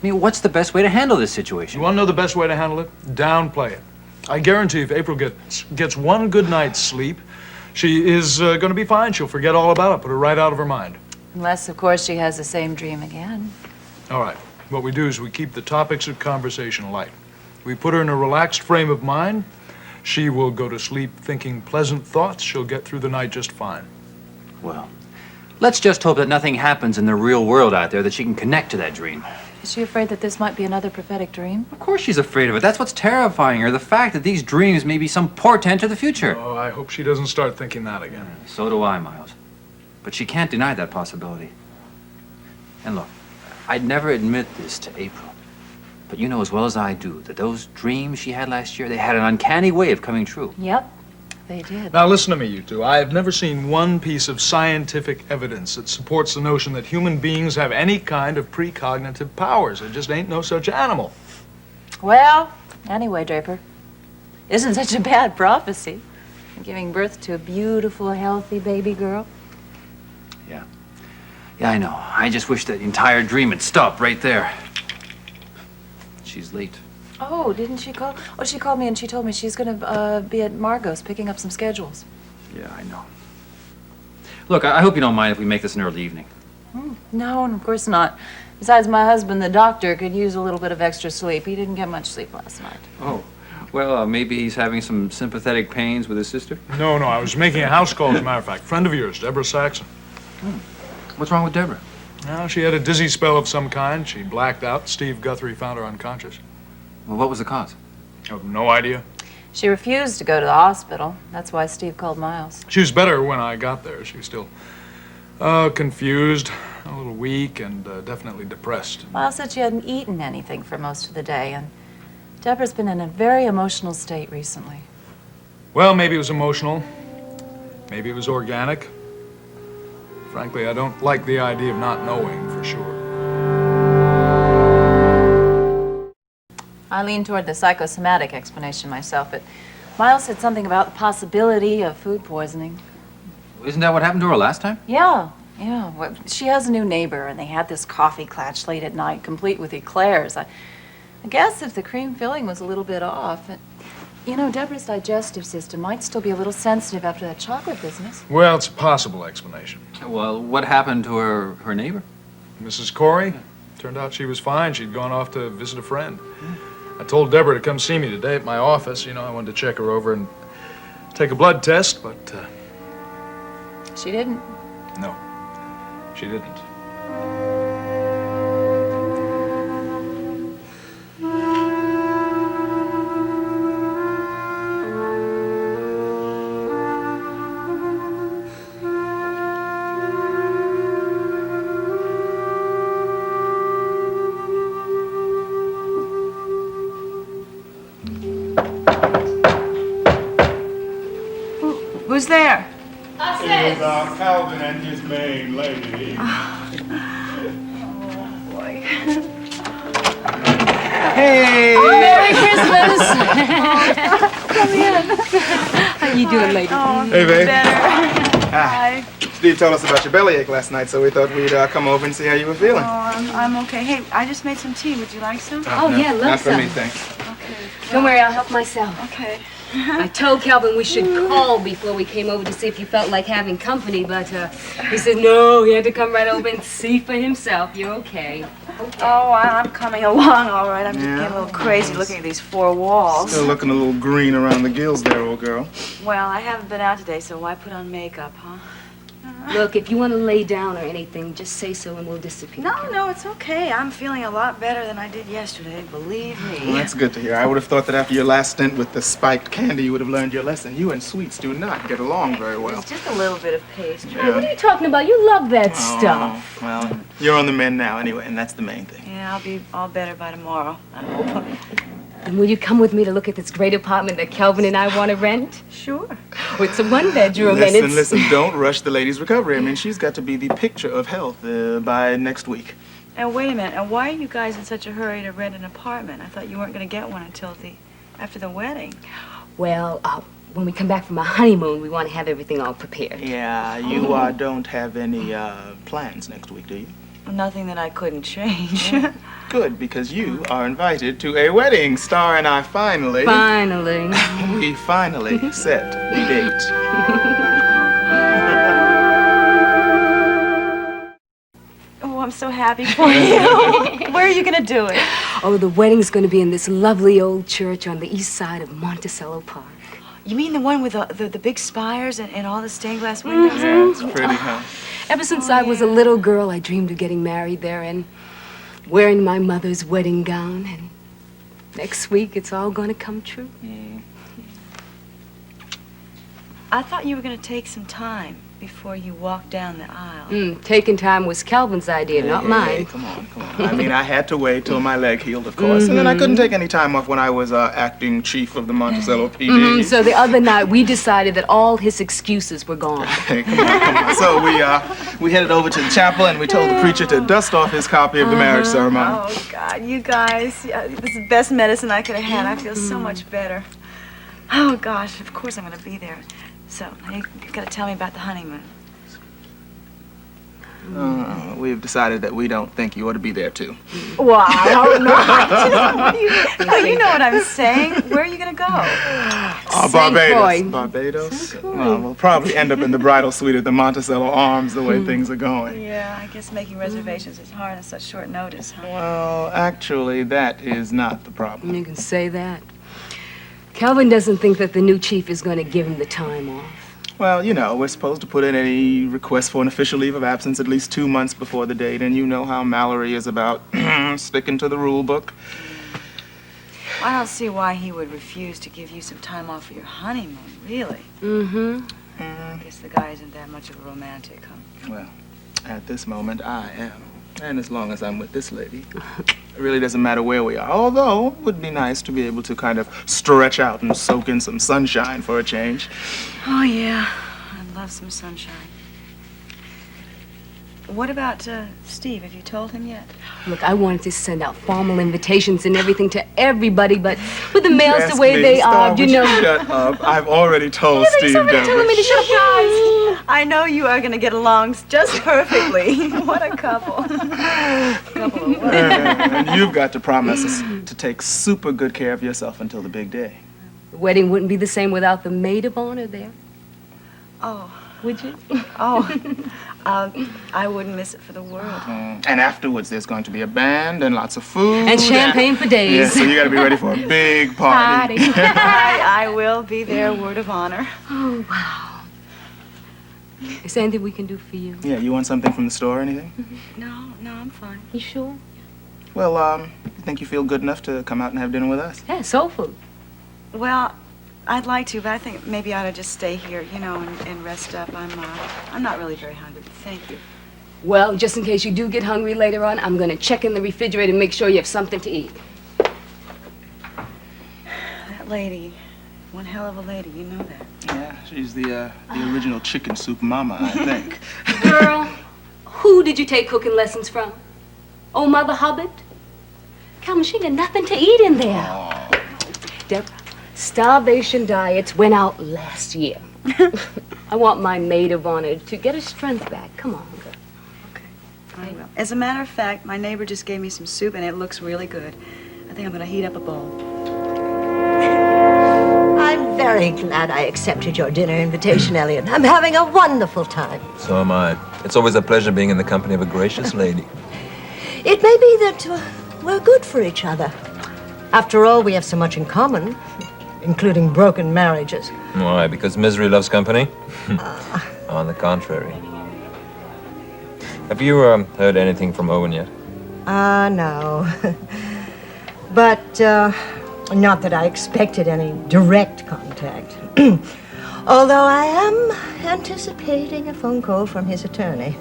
Speaker 12: I mean, what's the best way to handle this situation?
Speaker 18: You want to know the best way to handle it? Downplay it. I guarantee if April gets one good night's sleep, she is going to be fine. She'll forget all about it, put her right out of her mind.
Speaker 10: Unless, of course, she has the same dream again.
Speaker 18: All right. What we do is we keep the topics of conversation light. We put her in a relaxed frame of mind. she will go to sleep thinking pleasant thoughts, she'll get through the night just fine.
Speaker 12: Well, let's just hope that nothing happens in the real world out there that she can connect to that dream.
Speaker 10: Is she afraid that this might be another prophetic dream?
Speaker 12: Of course she's afraid of it. That's what's terrifying her, the fact that these dreams may be some portent to the future.
Speaker 18: Oh, I hope she doesn't start thinking that again.
Speaker 12: So do I, Miles. But she can't deny that possibility. And look, I'd never admit this to April. But you know as well as I do that those dreams she had last year, they had an uncanny way of coming true.
Speaker 10: Yep, they did.
Speaker 18: Now listen to me, you two. I have never seen one piece of scientific evidence that supports the notion that human beings have any kind of precognitive powers. There just ain't no such animal.
Speaker 10: Well, anyway, Draper, isn't such a bad prophecy. Giving birth to a beautiful, healthy baby girl.
Speaker 12: Yeah, I know. I just wish that entire dream had stopped right there. She's late.
Speaker 10: Oh, didn't she call? Oh, she called me and she told me she's gonna be at Margot's picking up some schedules.
Speaker 12: Yeah, I know. Look, I hope you don't mind if we make this an early evening.
Speaker 10: No, of course not. Besides, my husband, the doctor, could use a little bit of extra sleep. He didn't get much sleep last night.
Speaker 12: Oh, well, maybe he's having some sympathetic pains with his sister?
Speaker 18: No, I was making a house call, as a matter of fact. Friend of yours, Deborah Saxon.
Speaker 12: What's wrong with Deborah?
Speaker 18: Well, she had a dizzy spell of some kind. She blacked out. Steve Guthrie found her unconscious.
Speaker 12: Well, what was the cause?
Speaker 18: I have no idea.
Speaker 10: She refused to go to the hospital. That's why Steve called Miles.
Speaker 18: She was better when I got there. She was still confused, a little weak, and definitely depressed.
Speaker 10: Miles said she hadn't eaten anything for most of the day, and Deborah's been in a very emotional state recently.
Speaker 18: Well, maybe it was emotional. Maybe it was organic. Frankly, I don't like the idea of not knowing for sure.
Speaker 10: I lean toward the psychosomatic explanation myself, but Miles said something about the possibility of food poisoning.
Speaker 12: Isn't that what happened to her last time?
Speaker 10: Yeah. Well, she has a new neighbor, and they had this coffee klatch late at night, complete with eclairs. I guess if the cream filling was a little bit off. You know, Deborah's digestive system might still be a little sensitive after that chocolate business.
Speaker 18: Well, it's a possible explanation.
Speaker 12: Well, what happened to her neighbor?
Speaker 18: Mrs. Corey? Turned out she was fine. She'd gone off to visit a friend. I told Deborah to come see me today at my office. You know, I wanted to check her over and take a blood test, but...
Speaker 10: She didn't.
Speaker 18: No, she didn't.
Speaker 15: Who's there?
Speaker 5: It was Calvin and his main lady.
Speaker 15: Boy.
Speaker 5: Hey!
Speaker 15: Oh, Merry
Speaker 5: Christmas!
Speaker 15: Come in.
Speaker 5: How you doing, lady?
Speaker 15: Oh,
Speaker 5: Hey, babe.
Speaker 15: Better. Hi.
Speaker 5: Steve told us about your bellyache last night, so we thought we'd come over and see how you were feeling.
Speaker 15: Oh, I'm okay. Hey, I just made some tea. Would you like some?
Speaker 5: No, not for me, thanks.
Speaker 22: Don't worry, I'll help myself.
Speaker 15: Okay.
Speaker 22: I told Calvin we should call before we came over to see if you felt like having company, but he said no, he had to come right over and see for himself. You're okay.
Speaker 15: Oh, I'm coming along all right. I'm just getting a little crazy looking at these four walls.
Speaker 5: Still looking a little green around the gills there, old girl.
Speaker 15: Well, I haven't been out today, so why put on makeup, huh?
Speaker 22: Look, if you want to lay down or anything, just say so and we'll disappear.
Speaker 15: No, it's okay. I'm feeling a lot better than I did yesterday, believe me.
Speaker 5: Well, that's good to hear. I would have thought that after your last stint with the spiked candy, you would have learned your lesson. You and sweets do not get along very well.
Speaker 15: It's just a little bit of pastry.
Speaker 5: Yeah.
Speaker 22: What are you talking about? You love that stuff.
Speaker 5: Well, you're on the mend now anyway, and that's the main thing.
Speaker 15: Yeah, I'll be all better by tomorrow, I hope.
Speaker 22: And will you come with me to look at this great apartment that Calvin and I want to rent?
Speaker 15: Sure.
Speaker 22: Oh, it's a one-bedroom and it's...
Speaker 5: Listen, don't rush the lady's recovery. I mean, she's got to be the picture of health by next week.
Speaker 15: Now, wait a minute. Now, why are you guys in such a hurry to rent an apartment? I thought you weren't going to get one until after the wedding.
Speaker 22: Well, when we come back from our honeymoon, we want to have everything all prepared.
Speaker 5: Yeah, you don't have any plans next week, do you?
Speaker 15: Nothing that I couldn't change.
Speaker 5: Good, because you are invited to a wedding. Star and I finally...
Speaker 22: Finally.
Speaker 5: We finally set the date.
Speaker 15: Oh, I'm so happy for you. Where are you going to do it?
Speaker 22: Oh, the wedding's going to be in this lovely old church on the east side of Monticello Park.
Speaker 15: You mean the one with the big spires and all the stained glass windows?
Speaker 5: Yeah, it's pretty, huh?
Speaker 22: Ever since I was a little girl, I dreamed of getting married there and wearing my mother's wedding gown. And next week, it's all going to come true.
Speaker 15: I thought you were going to take some time before you walked down the aisle.
Speaker 22: Taking time was Calvin's idea, not mine.
Speaker 5: Hey, come on. I mean, I had to wait till my leg healed, of course, and then I couldn't take any time off when I was acting chief of the Monticello PD.
Speaker 22: So the other night, we decided that all his excuses were gone.
Speaker 5: Hey, come on. So we headed over to the chapel, and we told the preacher to dust off his copy of the marriage ceremony.
Speaker 15: Oh, God, you guys, this is the best medicine I could have had. I feel so much better. Oh, gosh, of course I'm going to be there. So, you've got to tell me about the honeymoon.
Speaker 5: We've decided that we don't think you ought to be there, too.
Speaker 15: Wow, no. You know what I'm saying. Where are you going to go?
Speaker 5: Barbados. Barbados? Well, we'll probably end up in the bridal suite at the Monticello Arms the way things are going.
Speaker 15: Yeah, I guess making reservations is hard on such short notice, huh?
Speaker 5: Well, actually, that is not the problem.
Speaker 22: You can say that. Calvin doesn't think that the new chief is going to give him the time off.
Speaker 5: Well, you know, we're supposed to put in a request for an official leave of absence at least 2 months before the date, and you know how Mallory is about sticking to the rule book.
Speaker 15: I don't see why he would refuse to give you some time off for your honeymoon, really. I guess the guy isn't that much of a romantic, huh?
Speaker 5: Well, at this moment, I am. And as long as I'm with this lady, it really doesn't matter where we are. Although, it would be nice to be able to kind of stretch out and soak in some sunshine for a change.
Speaker 15: Oh, yeah. I'd love some sunshine. What about Steve? Have you told him yet?
Speaker 22: Look, I wanted to send out formal invitations and everything to everybody, but with the mails the way they are, you know.
Speaker 5: Shut up. I've already told Steve, Deborah.
Speaker 22: telling me to shut up, guys.
Speaker 15: I know you are going to get along just perfectly. What a couple.
Speaker 5: And you've got to promise us to take super good care of yourself until the big day.
Speaker 22: The wedding wouldn't be the same without the maid of honor there.
Speaker 15: Oh.
Speaker 22: Would you?
Speaker 15: Oh. I wouldn't miss it for the world.
Speaker 5: And afterwards, there's going to be a band and lots of food.
Speaker 22: And champagne for days.
Speaker 5: Yeah, so you got to be ready for a big party.
Speaker 15: I will be there, word of honor.
Speaker 22: Oh, wow. Is there anything we can do for you?
Speaker 5: Yeah, you want something from the store or anything?
Speaker 15: No, I'm fine.
Speaker 22: You sure?
Speaker 5: Well, you think you feel good enough to come out and have dinner with us?
Speaker 22: Yeah, soul food.
Speaker 15: Well, I'd like to, but I think maybe I ought to just stay here, you know, and rest up. I'm not really very hungry, but thank you.
Speaker 22: Well, just in case you do get hungry later on, I'm going to check in the refrigerator and make sure you have something to eat.
Speaker 15: That lady, one hell of a lady, you know that.
Speaker 5: Yeah, she's the original chicken soup mama, I think.
Speaker 22: Girl, who did you take cooking lessons from? Oh, Mother Hubbard? Come, she got nothing to eat in there.
Speaker 5: Oh.
Speaker 22: Deborah, starvation diets went out last year. I want my maid of honor to get her strength back. Come on, girl.
Speaker 15: Okay, I will. As a matter of fact, my neighbor just gave me some soup, and it looks really good. I think I'm going to heat up a bowl.
Speaker 4: I'm very glad I accepted your dinner invitation, Elliot. I'm having a wonderful time.
Speaker 2: So am I. It's always a pleasure being in the company of a gracious lady.
Speaker 4: It may be that we're good for each other. After all, we have so much in common, including broken marriages.
Speaker 2: Why? Because misery loves company? On the contrary. Have you heard anything from Owen yet?
Speaker 4: No. But not that I expected any direct contact. Although I am anticipating a phone call from his attorney.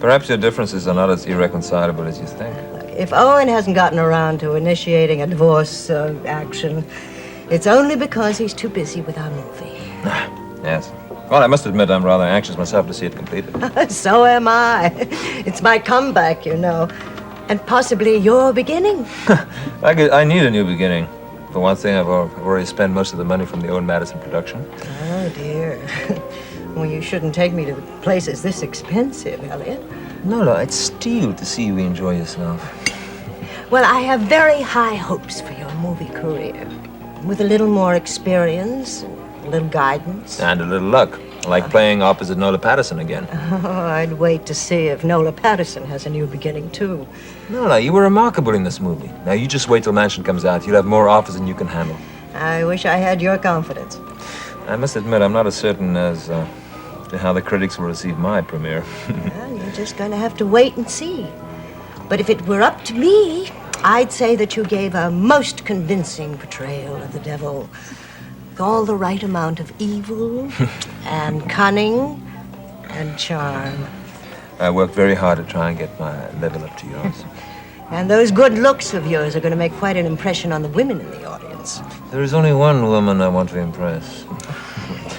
Speaker 2: Perhaps your differences are not as irreconcilable as you think.
Speaker 4: If Owen hasn't gotten around to initiating a divorce action, it's only because he's too busy with our movie.
Speaker 2: Yes. Well, I must admit I'm rather anxious myself to see it completed.
Speaker 4: So am I. It's my comeback, you know. And possibly your beginning.
Speaker 2: I need a new beginning. For one thing, I've already spent most of the money from the Owen Madison production.
Speaker 4: Oh, dear. Well, you shouldn't take me to places this expensive, Elliot.
Speaker 2: No, it's steel to see you enjoy yourself.
Speaker 4: Well, I have very high hopes for your movie career. With a little more experience, a little guidance.
Speaker 2: And a little luck. Like playing opposite Nola Patterson again.
Speaker 4: Oh, I'd wait to see if Nola Patterson has a new beginning, too.
Speaker 2: No, you were remarkable in this movie. Now, you just wait till Mansion comes out. You'll have more offers than you can handle.
Speaker 4: I wish I had your confidence.
Speaker 2: I must admit, I'm not as certain as to how the critics will receive my premiere.
Speaker 4: Well, you're just going to have to wait and see. But if it were up to me, I'd say that you gave a most convincing portrayal of the devil. With all the right amount of evil and cunning and charm.
Speaker 2: I worked very hard to try and get my level up to yours.
Speaker 4: And those good looks of yours are going to make quite an impression on the women in the audience.
Speaker 2: There is only one woman I want to impress.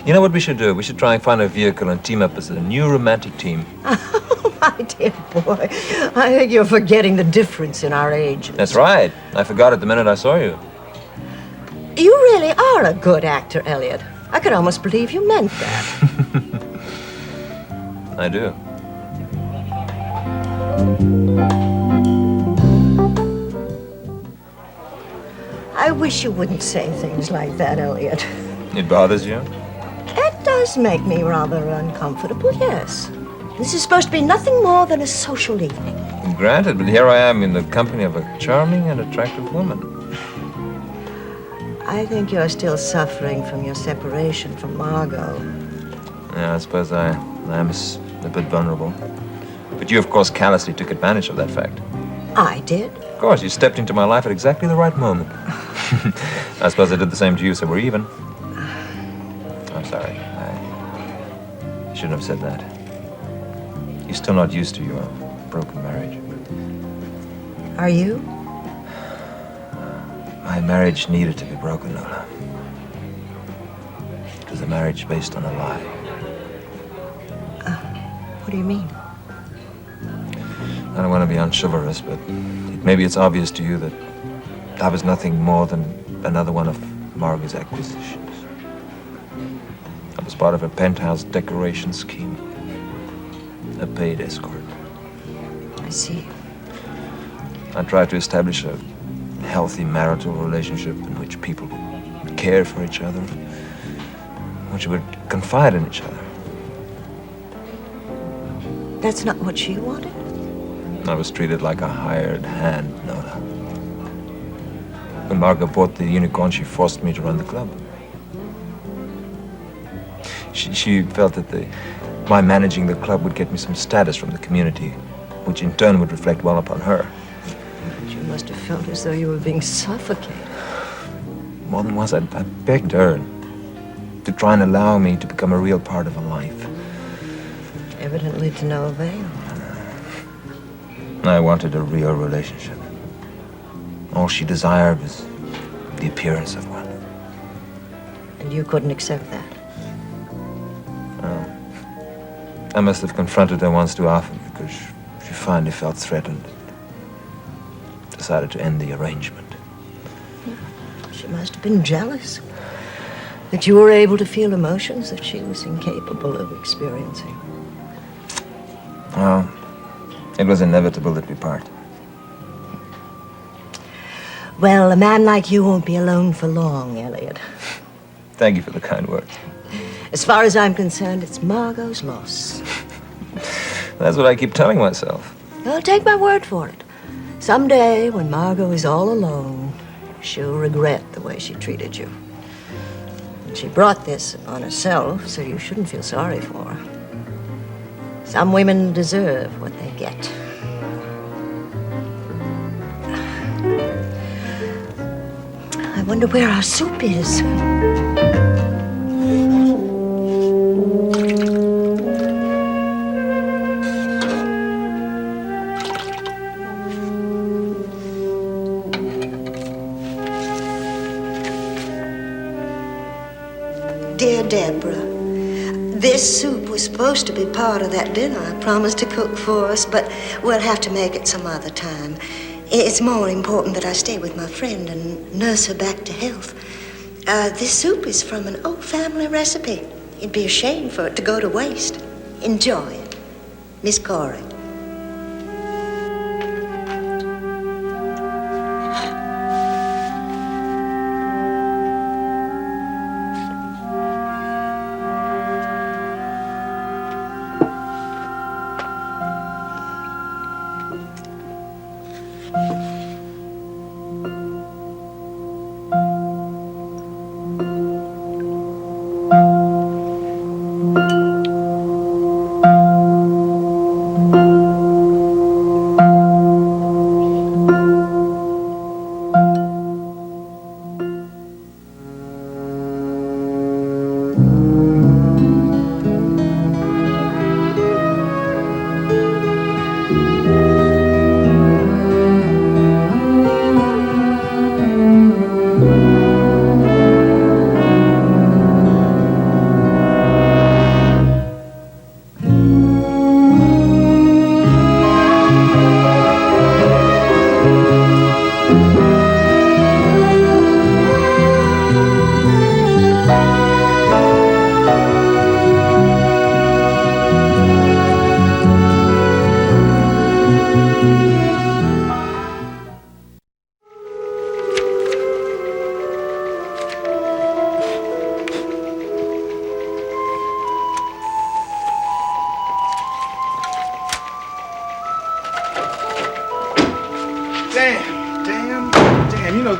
Speaker 2: You know what we should do? We should try and find a vehicle and team up as a new romantic team.
Speaker 4: Oh, my dear boy, I think you're forgetting the difference in our ages.
Speaker 2: That's right. I forgot it the minute I saw you.
Speaker 4: You really are a good actor, Elliot. I could almost believe you meant that.
Speaker 2: I do.
Speaker 4: I wish you wouldn't say things like that, Elliot.
Speaker 2: It bothers you?
Speaker 4: It does make me rather uncomfortable, yes. This is supposed to be nothing more than a social evening.
Speaker 2: Granted, but here I am in the company of a charming and attractive woman.
Speaker 4: I think you're still suffering from your separation from Margot.
Speaker 2: Yeah, I suppose I am a bit vulnerable. But you, of course, callously took advantage of that fact.
Speaker 4: I did?
Speaker 2: Of course, you stepped into my life at exactly the right moment. I suppose I did the same to you, so we're even. I'm sorry. I shouldn't have said that. You're still not used to your broken marriage.
Speaker 4: Are you?
Speaker 2: My marriage needed to be broken, Lola. It was a marriage based on a lie.
Speaker 4: What do you mean?
Speaker 2: I don't want to be unchivalrous, but maybe it's obvious to you that I was nothing more than another one of Margot's acquisitions. I was part of a penthouse decoration scheme. A paid escort.
Speaker 4: I see.
Speaker 2: I tried to establish a healthy marital relationship in which people would care for each other, which would confide in each other.
Speaker 4: That's not what she wanted?
Speaker 2: I was treated like a hired hand, Nona. When Margot bought the unicorn, she forced me to run the club. She felt that my managing the club would get me some status from the community, which in turn would reflect well upon her.
Speaker 4: You must have felt as though you were being suffocated.
Speaker 2: More than once, I begged her to try and allow me to become a real part of her life.
Speaker 4: Evidently to no avail.
Speaker 2: I wanted a real relationship. All she desired was the appearance of one.
Speaker 4: And you couldn't accept that?
Speaker 2: No. I must have confronted her once too often because she finally felt threatened. Decided to end the arrangement.
Speaker 4: She must have been jealous that you were able to feel emotions that she was incapable of experiencing.
Speaker 2: Well, it was inevitable that we part.
Speaker 4: Well, a man like you won't be alone for long, Elliot.
Speaker 2: Thank you for the kind words.
Speaker 4: As far as I'm concerned, it's Margot's loss.
Speaker 2: That's what I keep telling myself.
Speaker 4: Well, take my word for it. Someday, when Margot is all alone, she'll regret the way she treated you. And she brought this on herself, so you shouldn't feel sorry for her. Some women deserve what they get. I wonder where our soup is. Dear Deborah, this soup was supposed to be part of that dinner I promised to cook for us, but we'll have to make it some other time. It's more important that I stay with my friend and nurse her back to health. This soup is from an old family recipe. It'd be a shame for it to go to waste. Enjoy it. Miss Corey.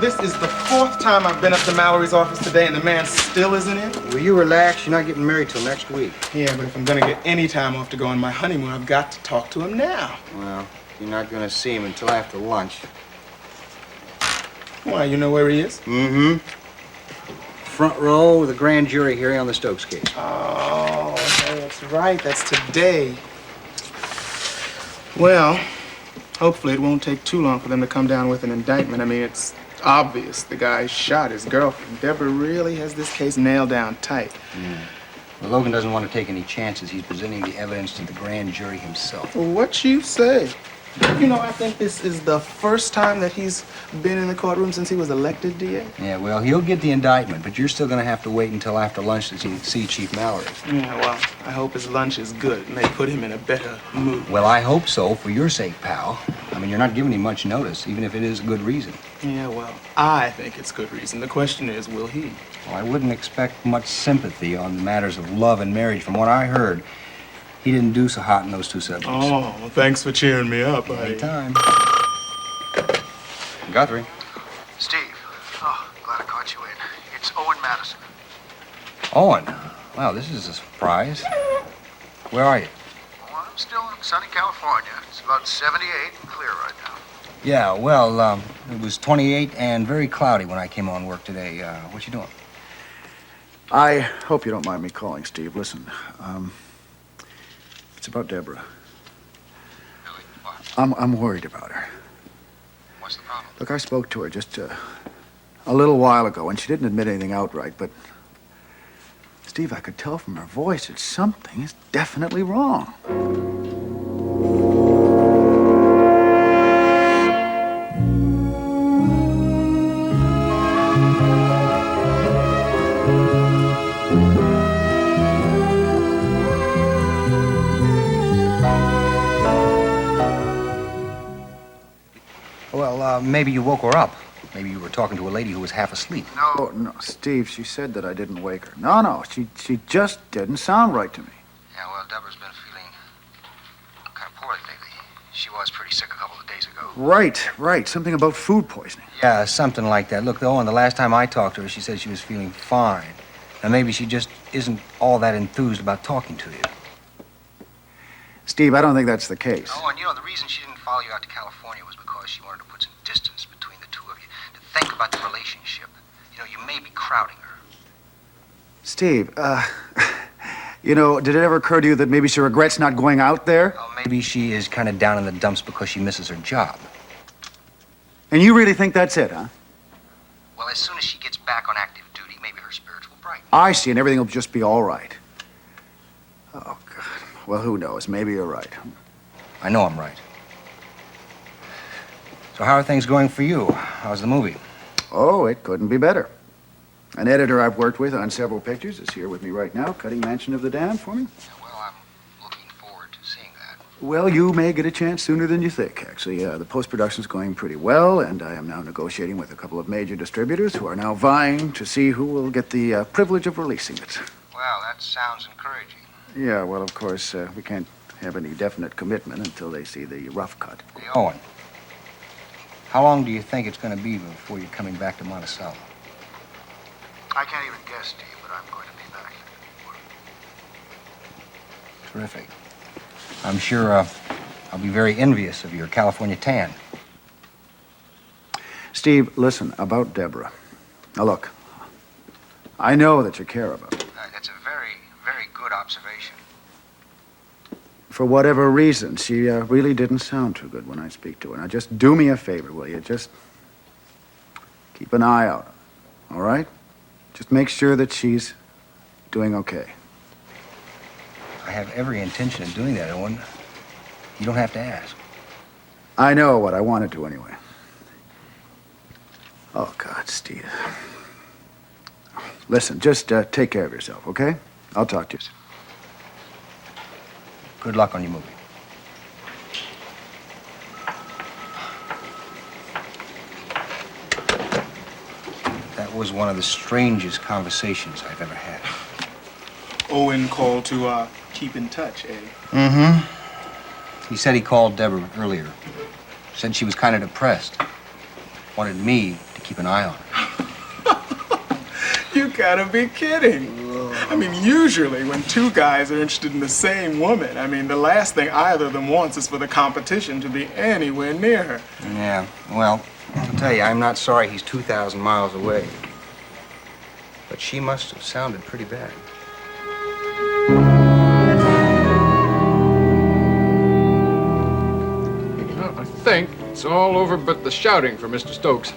Speaker 5: this is the 4th time I've been up to Mallory's office today and the man still isn't in.
Speaker 6: Will you relax? You're not getting married till next week.
Speaker 5: Yeah, but if I'm gonna get any time off to go on my honeymoon, I've got to talk to him now.
Speaker 6: Well, you're not gonna see him until after lunch.
Speaker 5: Why, you know where he is?
Speaker 6: Mm-hmm. Front row with a grand jury hearing on the Stokes case.
Speaker 5: Oh, that's right. That's today. Well, hopefully it won't take too long for them to come down with an indictment. I mean, it's obvious the guy shot his girlfriend. Deborah really has this case nailed down tight.
Speaker 6: Well, Logan doesn't want to take any chances. He's presenting the evidence to the grand jury himself.
Speaker 5: What you say? You know, I think this is the first time that he's been in the courtroom since he was elected DA.
Speaker 6: Yeah, well, he'll get the indictment, but you're still gonna have to wait until after lunch to see Chief Mallory.
Speaker 5: Yeah, well, I hope his lunch is good and they put him in a better mood.
Speaker 6: Well, I hope so, for your sake, pal. I mean, you're not giving him much notice, even if it is a good reason.
Speaker 5: Yeah, well, I think it's good reason. The question is, will he?
Speaker 6: Well, I wouldn't expect much sympathy on matters of love and marriage. From what I heard, he didn't do so hot in those two subjects.
Speaker 5: Oh, well, thanks for cheering me up, buddy.
Speaker 6: Anytime. Guthrie.
Speaker 13: Steve. Oh, glad I caught you in. It's Owen Madison.
Speaker 6: Owen. Wow, this is a surprise. Where are you?
Speaker 13: Well, I'm still in sunny California. It's about 78 and clear right now.
Speaker 6: Yeah, well, it was 28 and very cloudy when I came on work today. What you doing?
Speaker 13: I hope you don't mind me calling, Steve. Listen, it's about Deborah.
Speaker 20: Really? What?
Speaker 13: I'm worried about her.
Speaker 20: What's the problem?
Speaker 13: Look, I spoke to her just a little while ago, and she didn't admit anything outright, but Steve, I could tell from her voice that something is definitely wrong.
Speaker 6: Well, maybe you woke her up. Maybe you were talking to a lady who was half asleep.
Speaker 13: No, Steve, she said that I didn't wake her. No, she just didn't sound right to me.
Speaker 20: Yeah, well, Deborah's been feeling kind of poorly lately. She was pretty sick a couple of days ago.
Speaker 13: Right. Something about food poisoning.
Speaker 6: Yeah, something like that. Look, Owen, the last time I talked to her, she said she was feeling fine. Now, maybe she just isn't all that enthused about talking to you.
Speaker 13: Steve, I don't think that's the case.
Speaker 20: Oh, and you know, the reason she didn't follow you out to California was because she wanted to put some distance between the two of you, to think about the relationship. You know, you may be crowding her.
Speaker 13: Steve, you know, did it ever occur to you that maybe she regrets not going out there?
Speaker 6: Well, maybe she is kind of down in the dumps because she misses her job.
Speaker 13: And you really think that's it, huh?
Speaker 20: Well, as soon as she gets back on active duty, maybe her spirits will brighten.
Speaker 13: I see, and everything will just be all right. Oh, God. Well, who knows? Maybe you're right.
Speaker 6: I know I'm right. So how are things going for you? How's the movie?
Speaker 13: Oh, it couldn't be better. An editor I've worked with on several pictures is here with me right now, cutting Mansion of the Damned for me.
Speaker 20: Well, I'm looking forward to seeing that.
Speaker 13: Well, you may get a chance sooner than you think, actually. The post-production's going pretty well, and I am now negotiating with a couple of major distributors who are now vying to see who will get the privilege of releasing it.
Speaker 20: Well, that sounds encouraging.
Speaker 13: Yeah, well, of course, we can't have any definite commitment until they see the rough cut.
Speaker 6: Hey, Owen, how long do you think it's going to be before you're coming back to Monticello?
Speaker 13: I can't even guess, Steve, but I'm going to be back.
Speaker 6: Terrific. I'm sure I'll be very envious of your California tan.
Speaker 13: Steve, listen, about Deborah. Now, look, I know that you care about her.
Speaker 20: That's a very, very good observation.
Speaker 13: For whatever reason, she really didn't sound too good when I speak to her. Now, just do me a favor, will you? Just keep an eye out, all right? Just make sure that she's doing okay.
Speaker 6: I have every intention of doing that, Owen. You don't have to ask.
Speaker 13: I know what I wanted to anyway. Oh, God, Steve. Listen, just take care of yourself, okay? I'll talk to you soon.
Speaker 6: Good luck on your movie. That was one of the strangest conversations I've ever had.
Speaker 5: Owen called to keep in touch, eh?
Speaker 6: Mm-hmm. He said he called Deborah earlier. Said she was kind of depressed. Wanted me to keep an eye on her.
Speaker 5: You gotta be kidding. I mean, usually when two guys are interested in the same woman, I mean, the last thing either of them wants is for the competition to be anywhere near her.
Speaker 6: Yeah, well, I'll tell you, I'm not sorry he's 2,000 miles away. But she must have sounded pretty bad.
Speaker 14: Well, I think it's all over but the shouting for Mr. Stokes.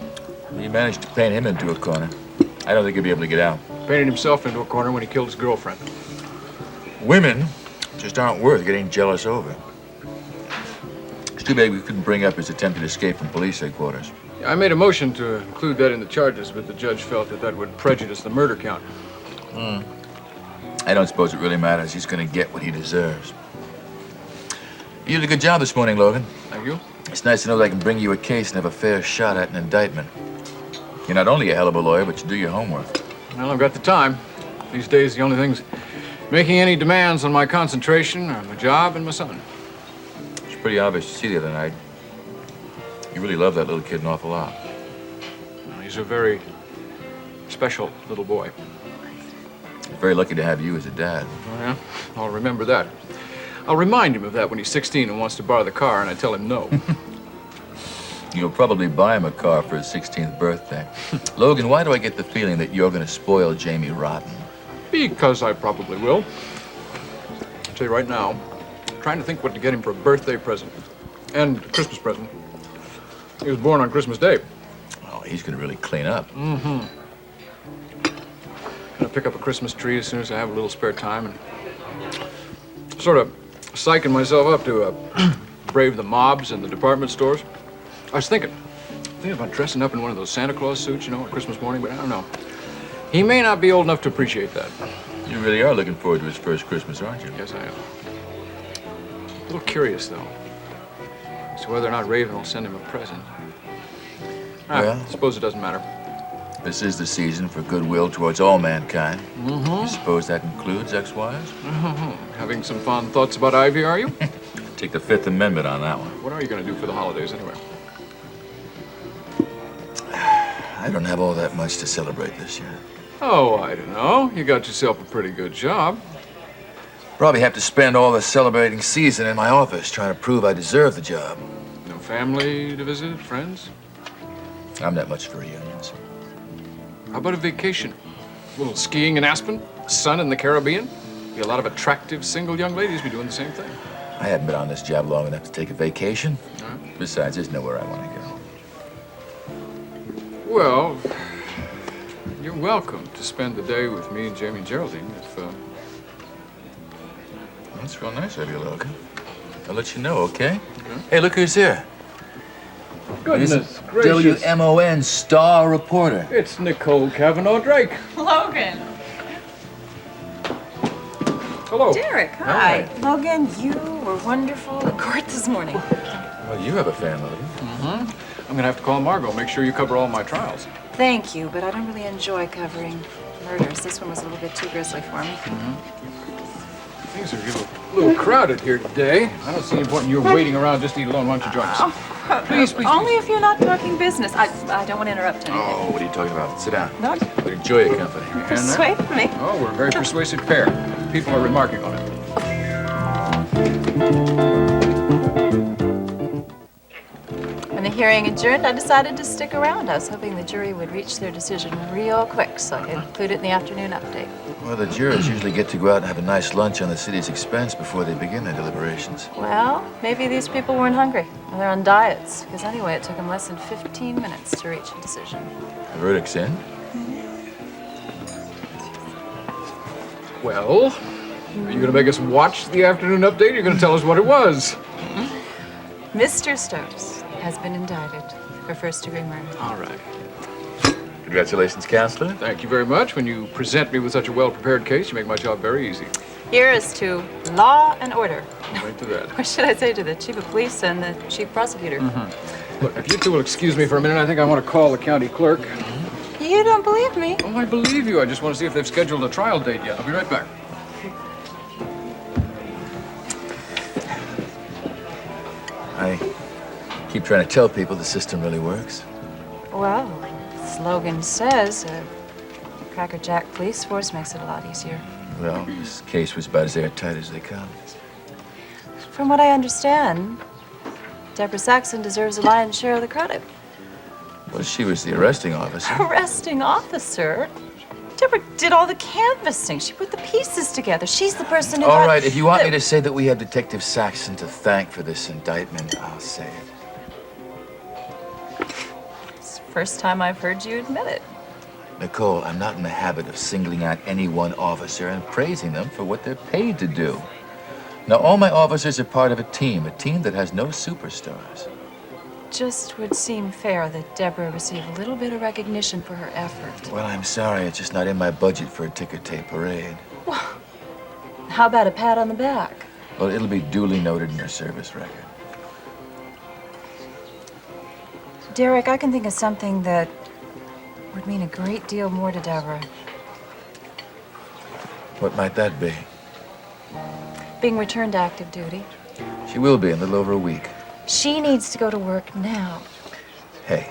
Speaker 16: You managed to paint him into a corner. I don't think he'll be able to get out.
Speaker 14: Painted himself into a corner when he killed his girlfriend.
Speaker 16: Women just aren't worth getting jealous over. It's too bad we couldn't bring up his attempted escape from police headquarters.
Speaker 14: I made a motion to include that in the charges, but the judge felt that that would prejudice the murder count.
Speaker 16: I don't suppose it really matters. He's going to get what he deserves. You did a good job this morning, Logan.
Speaker 14: Thank you.
Speaker 16: It's nice to know that I can bring you a case and have a fair shot at an indictment. You're not only a hell of a lawyer, but you do your homework.
Speaker 14: Well, I've got the time. These days, the only things making any demands on my concentration are my job and my son.
Speaker 16: It's pretty obvious to see the other night. You really love that little kid an awful lot.
Speaker 14: Well, he's a very special little boy.
Speaker 16: You're very lucky to have you as a dad.
Speaker 14: Oh, yeah? I'll remember that. I'll remind him of that when he's 16 and wants to borrow the car, and I tell him no.
Speaker 16: You'll probably buy him a car for his 16th birthday. Logan, why do I get the feeling that you're going to spoil Jamie rotten?
Speaker 14: Because I probably will. I'll tell you right now, I'm trying to think what to get him for a birthday present and a Christmas present. He was born on Christmas Day.
Speaker 16: Oh, he's going to really clean up.
Speaker 14: Mm-hmm. Gonna pick up a Christmas tree as soon as I have a little spare time and sort of psyching myself up to brave the mobs in the department stores. I was thinking about dressing up in one of those Santa Claus suits, you know, on Christmas morning, but I don't know. He may not be old enough to appreciate that.
Speaker 16: You really are looking forward to his first Christmas, aren't you?
Speaker 14: Yes, I am. A little curious, though, as to whether or not Raven will send him a present.
Speaker 16: Well,
Speaker 14: I suppose it doesn't matter.
Speaker 16: This is the season for goodwill towards all mankind.
Speaker 14: Mm-hmm.
Speaker 16: You suppose that includes ex-wives?
Speaker 14: Mm-hmm. Having some fond thoughts about Ivy, are you?
Speaker 16: Take the Fifth Amendment on that one.
Speaker 14: What are you going to do for the holidays, anyway?
Speaker 16: I don't have all that much to celebrate this year.
Speaker 14: Oh, I don't know. You got yourself a pretty good job.
Speaker 16: Probably have to spend all the celebrating season in my office trying to prove I deserve the job.
Speaker 14: No family to visit, friends?
Speaker 16: I'm not much for reunions.
Speaker 14: How about a vacation? A little skiing in Aspen, sun in the Caribbean? Be a lot of attractive single young ladies be doing the same thing.
Speaker 16: I haven't been on this job long enough to take a vacation. Besides, there's nowhere I want to go.
Speaker 14: Well, you're welcome to spend the day with me and Jamie and Geraldine if,
Speaker 16: That's real nice of you, Logan. I'll let you know, okay? Hey, look who's here.
Speaker 14: Goodness gracious.
Speaker 16: WMON star reporter.
Speaker 14: It's Nicole Kavanaugh Drake.
Speaker 10: Logan.
Speaker 14: Hello.
Speaker 10: Derek, hi. Logan, you were wonderful at court this morning.
Speaker 16: Well, you have a fan, Logan.
Speaker 14: Mm-hmm. I'm gonna have to call Margot, make sure you cover all my trials.
Speaker 10: Thank you, but I don't really enjoy covering murders. This one was a little bit too grisly for me.
Speaker 14: Things are a little crowded here today. I don't see any point in you waiting around just to eat alone. Why don't you join us? Please, please.
Speaker 10: Only if you're not talking business. I don't want to interrupt anything.
Speaker 16: Oh, what are you talking about? Sit down.
Speaker 10: No.
Speaker 16: We'd enjoy your company.
Speaker 10: Persuade me.
Speaker 14: Oh, we're a very persuasive pair. People are remarking on it.
Speaker 10: When the hearing adjourned, I decided to stick around. I was hoping the jury would reach their decision real quick so I could include it in the afternoon update.
Speaker 16: Well, the jurors usually get to go out and have a nice lunch on the city's expense before they begin their deliberations.
Speaker 10: Well, maybe these people weren't hungry. Or they're on diets. Because anyway, it took them less than 15 minutes to reach a decision.
Speaker 16: The verdict's in.
Speaker 14: Well, are you gonna make us watch the afternoon update? Or you're gonna tell us what it was?
Speaker 10: Mr. Stokes has been indicted for first-degree murder.
Speaker 14: All right.
Speaker 16: Congratulations, Counselor.
Speaker 14: Thank you very much. When you present me with such a well-prepared case, you make my job very easy.
Speaker 10: Here is to law and order.
Speaker 14: Right to that.
Speaker 10: Or should I say to the chief of police and the chief prosecutor?
Speaker 14: Look, if you two will excuse me for a minute, I think I want to call the county clerk.
Speaker 10: You don't believe me?
Speaker 14: Oh, I believe you. I just want to see if they've scheduled a trial date yet. I'll be right back.
Speaker 16: I keep trying to tell people the system really works.
Speaker 10: Well, Logan says a Cracker Jack police force makes it a lot easier.
Speaker 16: Well, this case was about as airtight as they come.
Speaker 10: From what I understand, Deborah Saxon deserves a lion's share of the credit.
Speaker 16: Well, she was the arresting officer.
Speaker 10: Arresting officer? Deborah did all the canvassing. She put the pieces together. She's the person who
Speaker 16: All
Speaker 10: got
Speaker 16: right, if you want
Speaker 10: the-
Speaker 16: me to say that we have Detective Saxon to thank for this indictment, I'll say it.
Speaker 10: It's the first time I've heard you admit it.
Speaker 16: Nicole, I'm not in the habit of singling out any one officer and praising them for what they're paid to do. Now, all my officers are part of a team that has no superstars.
Speaker 10: Just would seem fair that Deborah receive a little bit of recognition for her effort.
Speaker 16: Well, I'm sorry, it's just not in my budget for a ticker tape parade.
Speaker 10: How about a pat on the back?
Speaker 16: Well, it'll be duly noted in her service record.
Speaker 10: Derek, I can think of something that would mean a great deal more to Deborah.
Speaker 16: What might that be?
Speaker 10: Being returned to active duty.
Speaker 16: She will be in a little over a week.
Speaker 10: She needs to go to work now.
Speaker 16: Hey,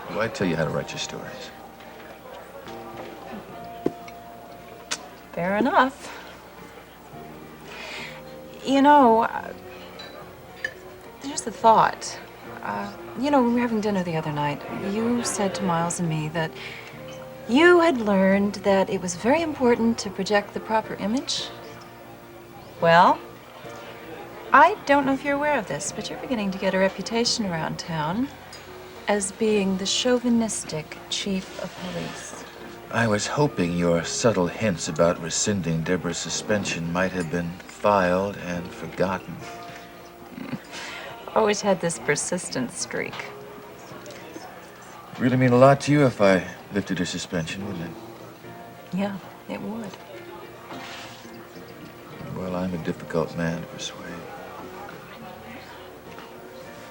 Speaker 16: do I tell you how to write your stories?
Speaker 10: Fair enough. You know, there's a thought. When we were having dinner the other night, you said to Miles and me that you had learned that it was very important to project the proper image. Well, I don't know if you're aware of this, but you're beginning to get a reputation around town as being the chauvinistic chief of police.
Speaker 16: I was hoping your subtle hints about rescinding Deborah's suspension might have been filed and forgotten.
Speaker 10: Always had this persistent streak.
Speaker 16: Really mean a lot to you if I lifted her suspension, wouldn't it?
Speaker 10: Yeah, it would.
Speaker 16: Well, I'm a difficult man to persuade.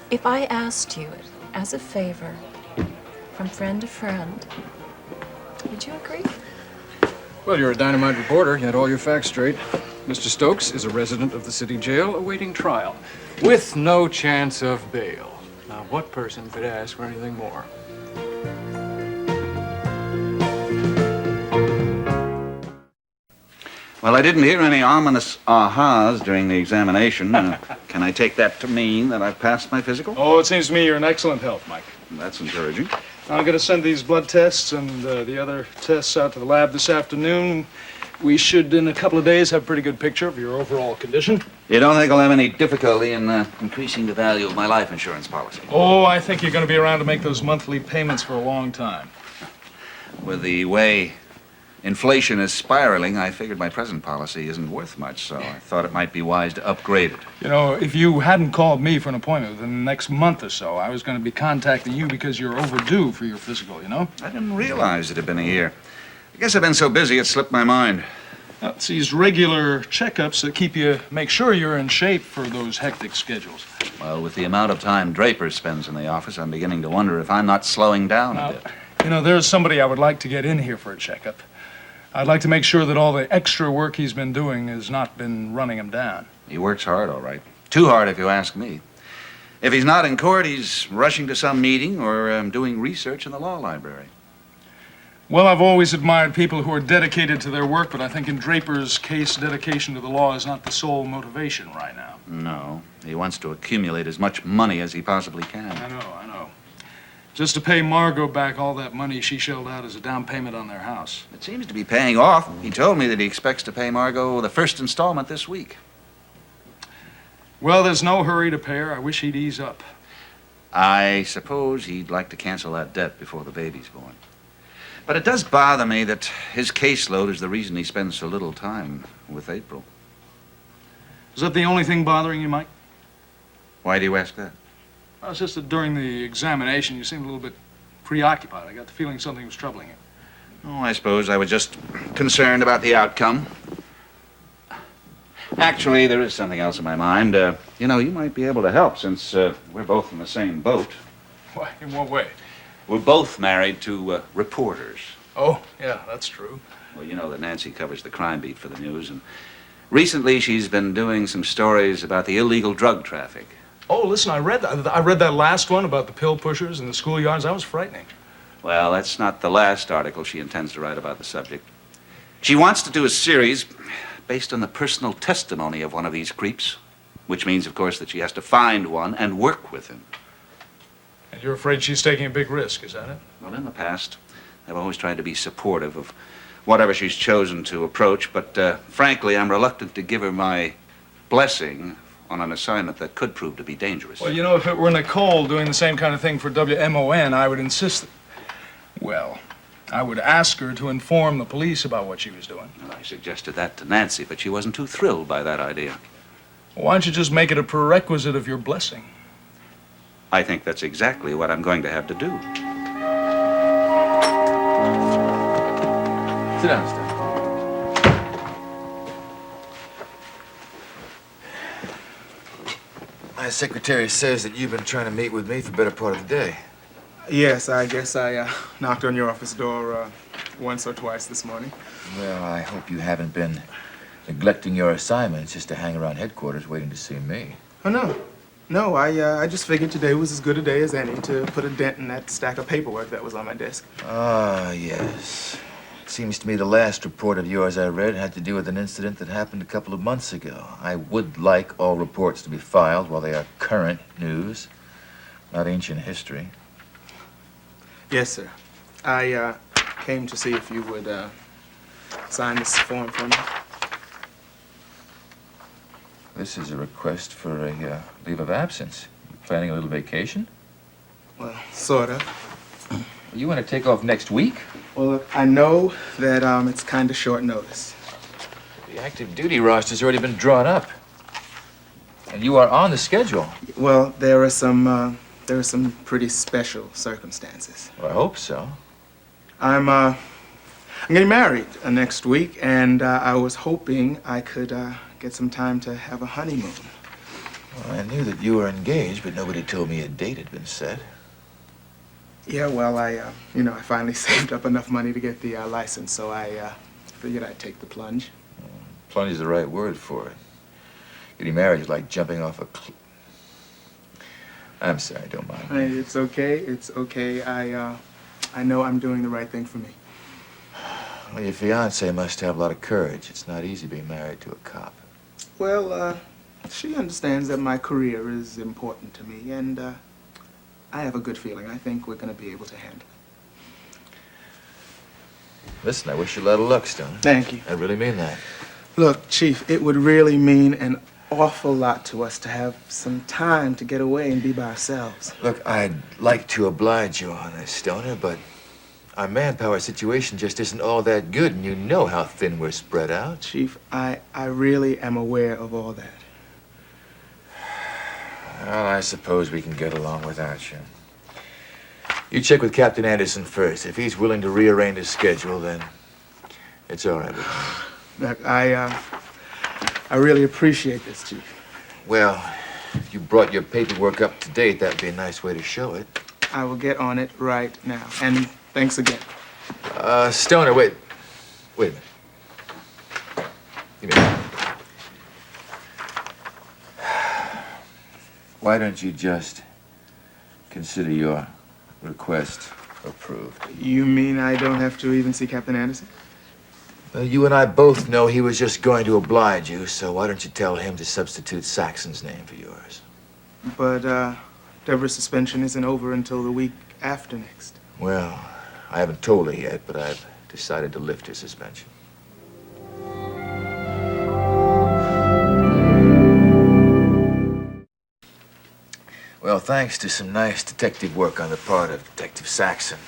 Speaker 10: If I asked you as a favor, from friend to friend, would you agree?
Speaker 14: Well, you're a dynamite reporter. You had all your facts straight. Mr. Stokes is a resident of the city jail awaiting trial, with no chance of bail. Now, what person could ask for anything more?
Speaker 1: Well, I didn't hear any ominous ahas during the examination. Can I take that to mean that I've passed my physical?
Speaker 18: Oh, it seems to me you're in excellent health, Mike.
Speaker 1: That's encouraging.
Speaker 18: I'm going to send these blood tests and the other tests out to the lab this afternoon. We should, in a couple of days, have a pretty good picture of your overall condition.
Speaker 1: You don't think I'll have any difficulty in increasing the value of my life insurance policy?
Speaker 18: Oh, I think you're going to be around to make those monthly payments for a long time.
Speaker 1: With the way inflation is spiraling, I figured my present policy isn't worth much, so I thought it might be wise to upgrade it.
Speaker 18: You know, if you hadn't called me for an appointment within the next month or so, I was going to be contacting you because you're overdue for your physical, you know?
Speaker 1: I didn't realize it had been a year. I guess I've been so busy it slipped my mind.
Speaker 18: It's these regular checkups that make sure you're in shape for those hectic schedules.
Speaker 1: Well, with the amount of time Draper spends in the office, I'm beginning to wonder if I'm not slowing down a bit.
Speaker 18: You know, there's somebody I would like to get in here for a checkup. I'd like to make sure that all the extra work he's been doing has not been running him down.
Speaker 1: He works hard, all right. Too hard, if you ask me. If he's not in court, he's rushing to some meeting or doing research in the law library.
Speaker 18: Well, I've always admired people who are dedicated to their work, but I think in Draper's case, dedication to the law is not the sole motivation right now.
Speaker 1: No. He wants to accumulate as much money as he possibly can.
Speaker 18: I know. Just to pay Margot back all that money she shelled out as a down payment on their house.
Speaker 1: It seems to be paying off. He told me that he expects to pay Margot the first installment this week.
Speaker 18: Well, there's no hurry to pay her. I wish he'd ease up.
Speaker 1: I suppose he'd like to cancel that debt before the baby's born. But it does bother me that his caseload is the reason he spends so little time with April.
Speaker 18: Is that the only thing bothering you, Mike?
Speaker 1: Why do you ask that?
Speaker 18: Well, it's just that during the examination, you seemed a little bit preoccupied. I got the feeling something was troubling you.
Speaker 1: Oh, I suppose I was just concerned about the outcome. Actually, there is something else in my mind. You know, you might be able to help since we're both in the same boat.
Speaker 18: Why, in what way?
Speaker 1: We're both married to reporters.
Speaker 18: Oh, yeah, that's true.
Speaker 1: Well, you know that Nancy covers the crime beat for the news, and recently she's been doing some stories about the illegal drug traffic.
Speaker 18: Oh, listen, I read that last one about the pill pushers and the schoolyards. That was frightening.
Speaker 1: Well, that's not the last article she intends to write about the subject. She wants to do a series based on the personal testimony of one of these creeps, which means, of course, that she has to find one and work with him.
Speaker 18: And you're afraid she's taking a big risk, is that it?
Speaker 1: Well, in the past, I've always tried to be supportive of whatever she's chosen to approach, but frankly, I'm reluctant to give her my blessing on an assignment that could prove to be dangerous.
Speaker 18: Well, you know, if it were Nicole doing the same kind of thing for WMON, I would insist that... Well, I would ask her to inform the police about what she was doing.
Speaker 1: Well, I suggested that to Nancy, but she wasn't too thrilled by that idea.
Speaker 18: Why don't you just make it a prerequisite of your blessing?
Speaker 1: I think that's exactly what I'm going to have to do.
Speaker 16: Sit down, Steph. My secretary says that you've been trying to meet with me for the better part of the day.
Speaker 5: Yes, I guess I knocked on your office door once or twice this morning.
Speaker 16: Well, I hope you haven't been neglecting your assignments just to hang around headquarters waiting to see me.
Speaker 5: Oh, no. No, I just figured today was as good a day as any to put a dent in that stack of paperwork that was on my desk.
Speaker 16: Ah, yes. Seems to me the last report of yours I read had to do with an incident that happened a couple of months ago. I would like all reports to be filed while they are current news, not ancient history.
Speaker 5: Yes, sir. I came to see if you would sign this form for me.
Speaker 16: This is a request for a leave of absence. You planning a little vacation?
Speaker 5: Well, sort of.
Speaker 16: You want to take off next week?
Speaker 5: Well, look, I know that it's kind of short notice.
Speaker 16: The active duty roster's already been drawn up. And you are on the schedule.
Speaker 5: Well, there are some pretty special circumstances.
Speaker 16: Well, I hope so.
Speaker 5: I'm getting married next week, and I was hoping I could get some time to have a honeymoon.
Speaker 16: Well, I knew that you were engaged, but nobody told me a date had been set.
Speaker 5: Yeah, well, I finally saved up enough money to get the license, so I figured I'd take the plunge.
Speaker 16: Plunge is the right word for it. Getting married is like jumping off a cliff. I'm sorry, don't mind me.
Speaker 5: Hey, it's okay. It's okay. I know I'm doing the right thing for me.
Speaker 16: Well, your fiancée must have a lot of courage. It's not easy being married to a cop.
Speaker 5: Well, she understands that my career is important to me, and I have a good feeling. I think we're going to be able to handle it.
Speaker 16: Listen, I wish you a lot of luck, Stone.
Speaker 5: Thank you.
Speaker 16: I really mean that.
Speaker 5: Look, Chief, it would really mean an awful lot to us to have some time to get away and be by ourselves.
Speaker 16: Look, I'd like to oblige you on this, Stoner, but our manpower situation just isn't all that good, and you know how thin we're spread out.
Speaker 5: Chief, I really am aware of all that.
Speaker 16: Well, I suppose we can get along without you. You check with Captain Anderson first. If he's willing to rearrange his schedule, then it's all right with me.
Speaker 5: Look, I really appreciate this, Chief.
Speaker 16: Well, if you brought your paperwork up to date, that'd be a nice way to show it.
Speaker 5: I will get on it right now. And thanks again.
Speaker 16: Stoner, wait. Wait a minute. Give me that. Why don't you just consider your request approved?
Speaker 5: You mean I don't have to even see Captain Anderson?
Speaker 16: Well, you and I both know he was just going to oblige you, so why don't you tell him to substitute Saxon's name for yours?
Speaker 5: But, Deborah's suspension isn't over until the week after next.
Speaker 16: Well, I haven't told her yet, but I've decided to lift her suspension. Well, thanks to some nice detective work on the part of Detective Saxon,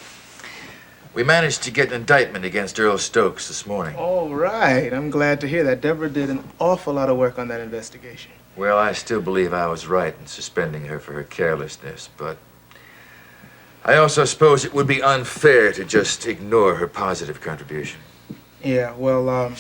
Speaker 16: we managed to get an indictment against Earl Stokes this morning.
Speaker 5: All right. I'm glad to hear that. Deborah did an awful lot of work on that investigation.
Speaker 16: Well, I still believe I was right in suspending her for her carelessness, but I also suppose it would be unfair to just ignore her positive contribution.
Speaker 5: Yeah, well,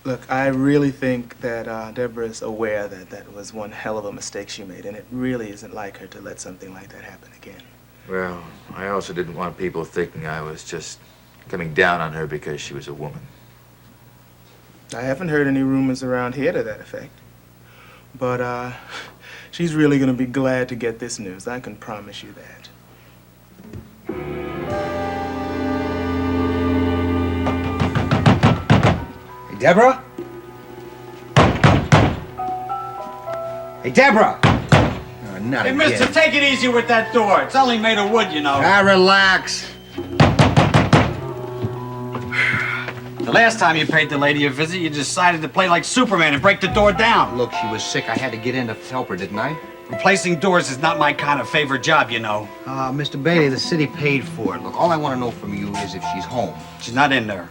Speaker 5: look, I really think that Deborah is aware that that was one hell of a mistake she made, and it really isn't like her to let something like that happen again.
Speaker 16: Well, I also didn't want people thinking I was just coming down on her because she was a woman.
Speaker 5: I haven't heard any rumors around here to that effect. But, she's really gonna be glad to get this news. I can promise you that.
Speaker 6: Deborah? Hey, Deborah! Oh, not
Speaker 7: Hey,
Speaker 6: again.
Speaker 7: mister, take it easy with that door. It's only made of wood, you know.
Speaker 6: Ah, relax.
Speaker 7: The last time you paid the lady a visit, you decided to play like Superman and break the door down.
Speaker 6: Look, she was sick. I had to get in to help her, didn't I?
Speaker 7: Replacing doors is not my kind of favorite job, you know.
Speaker 6: Mr. Bailey, the city paid for it. Look, all I want to know from you is if she's home.
Speaker 7: She's not in there.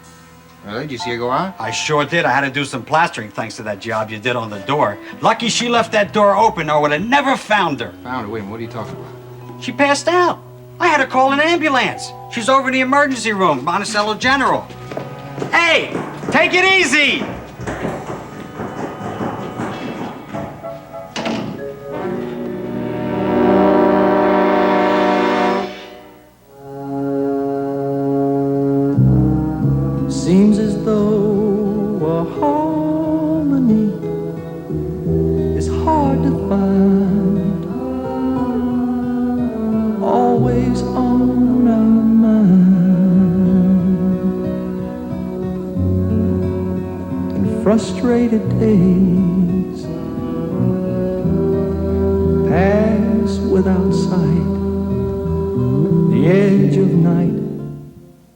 Speaker 6: Really? Did you see her go out?
Speaker 7: I sure did. I had to do some plastering thanks to that job you did on the door. Lucky she left that door open or I would have never found her.
Speaker 6: Found her? Wait a minute, what are you talking about?
Speaker 7: She passed out. I had to call an ambulance. She's over in the emergency room, Monticello General. Hey, take it easy!
Speaker 17: Seems as though a harmony is hard to find, always on our mind, and frustrated days pass without sight, the edge of night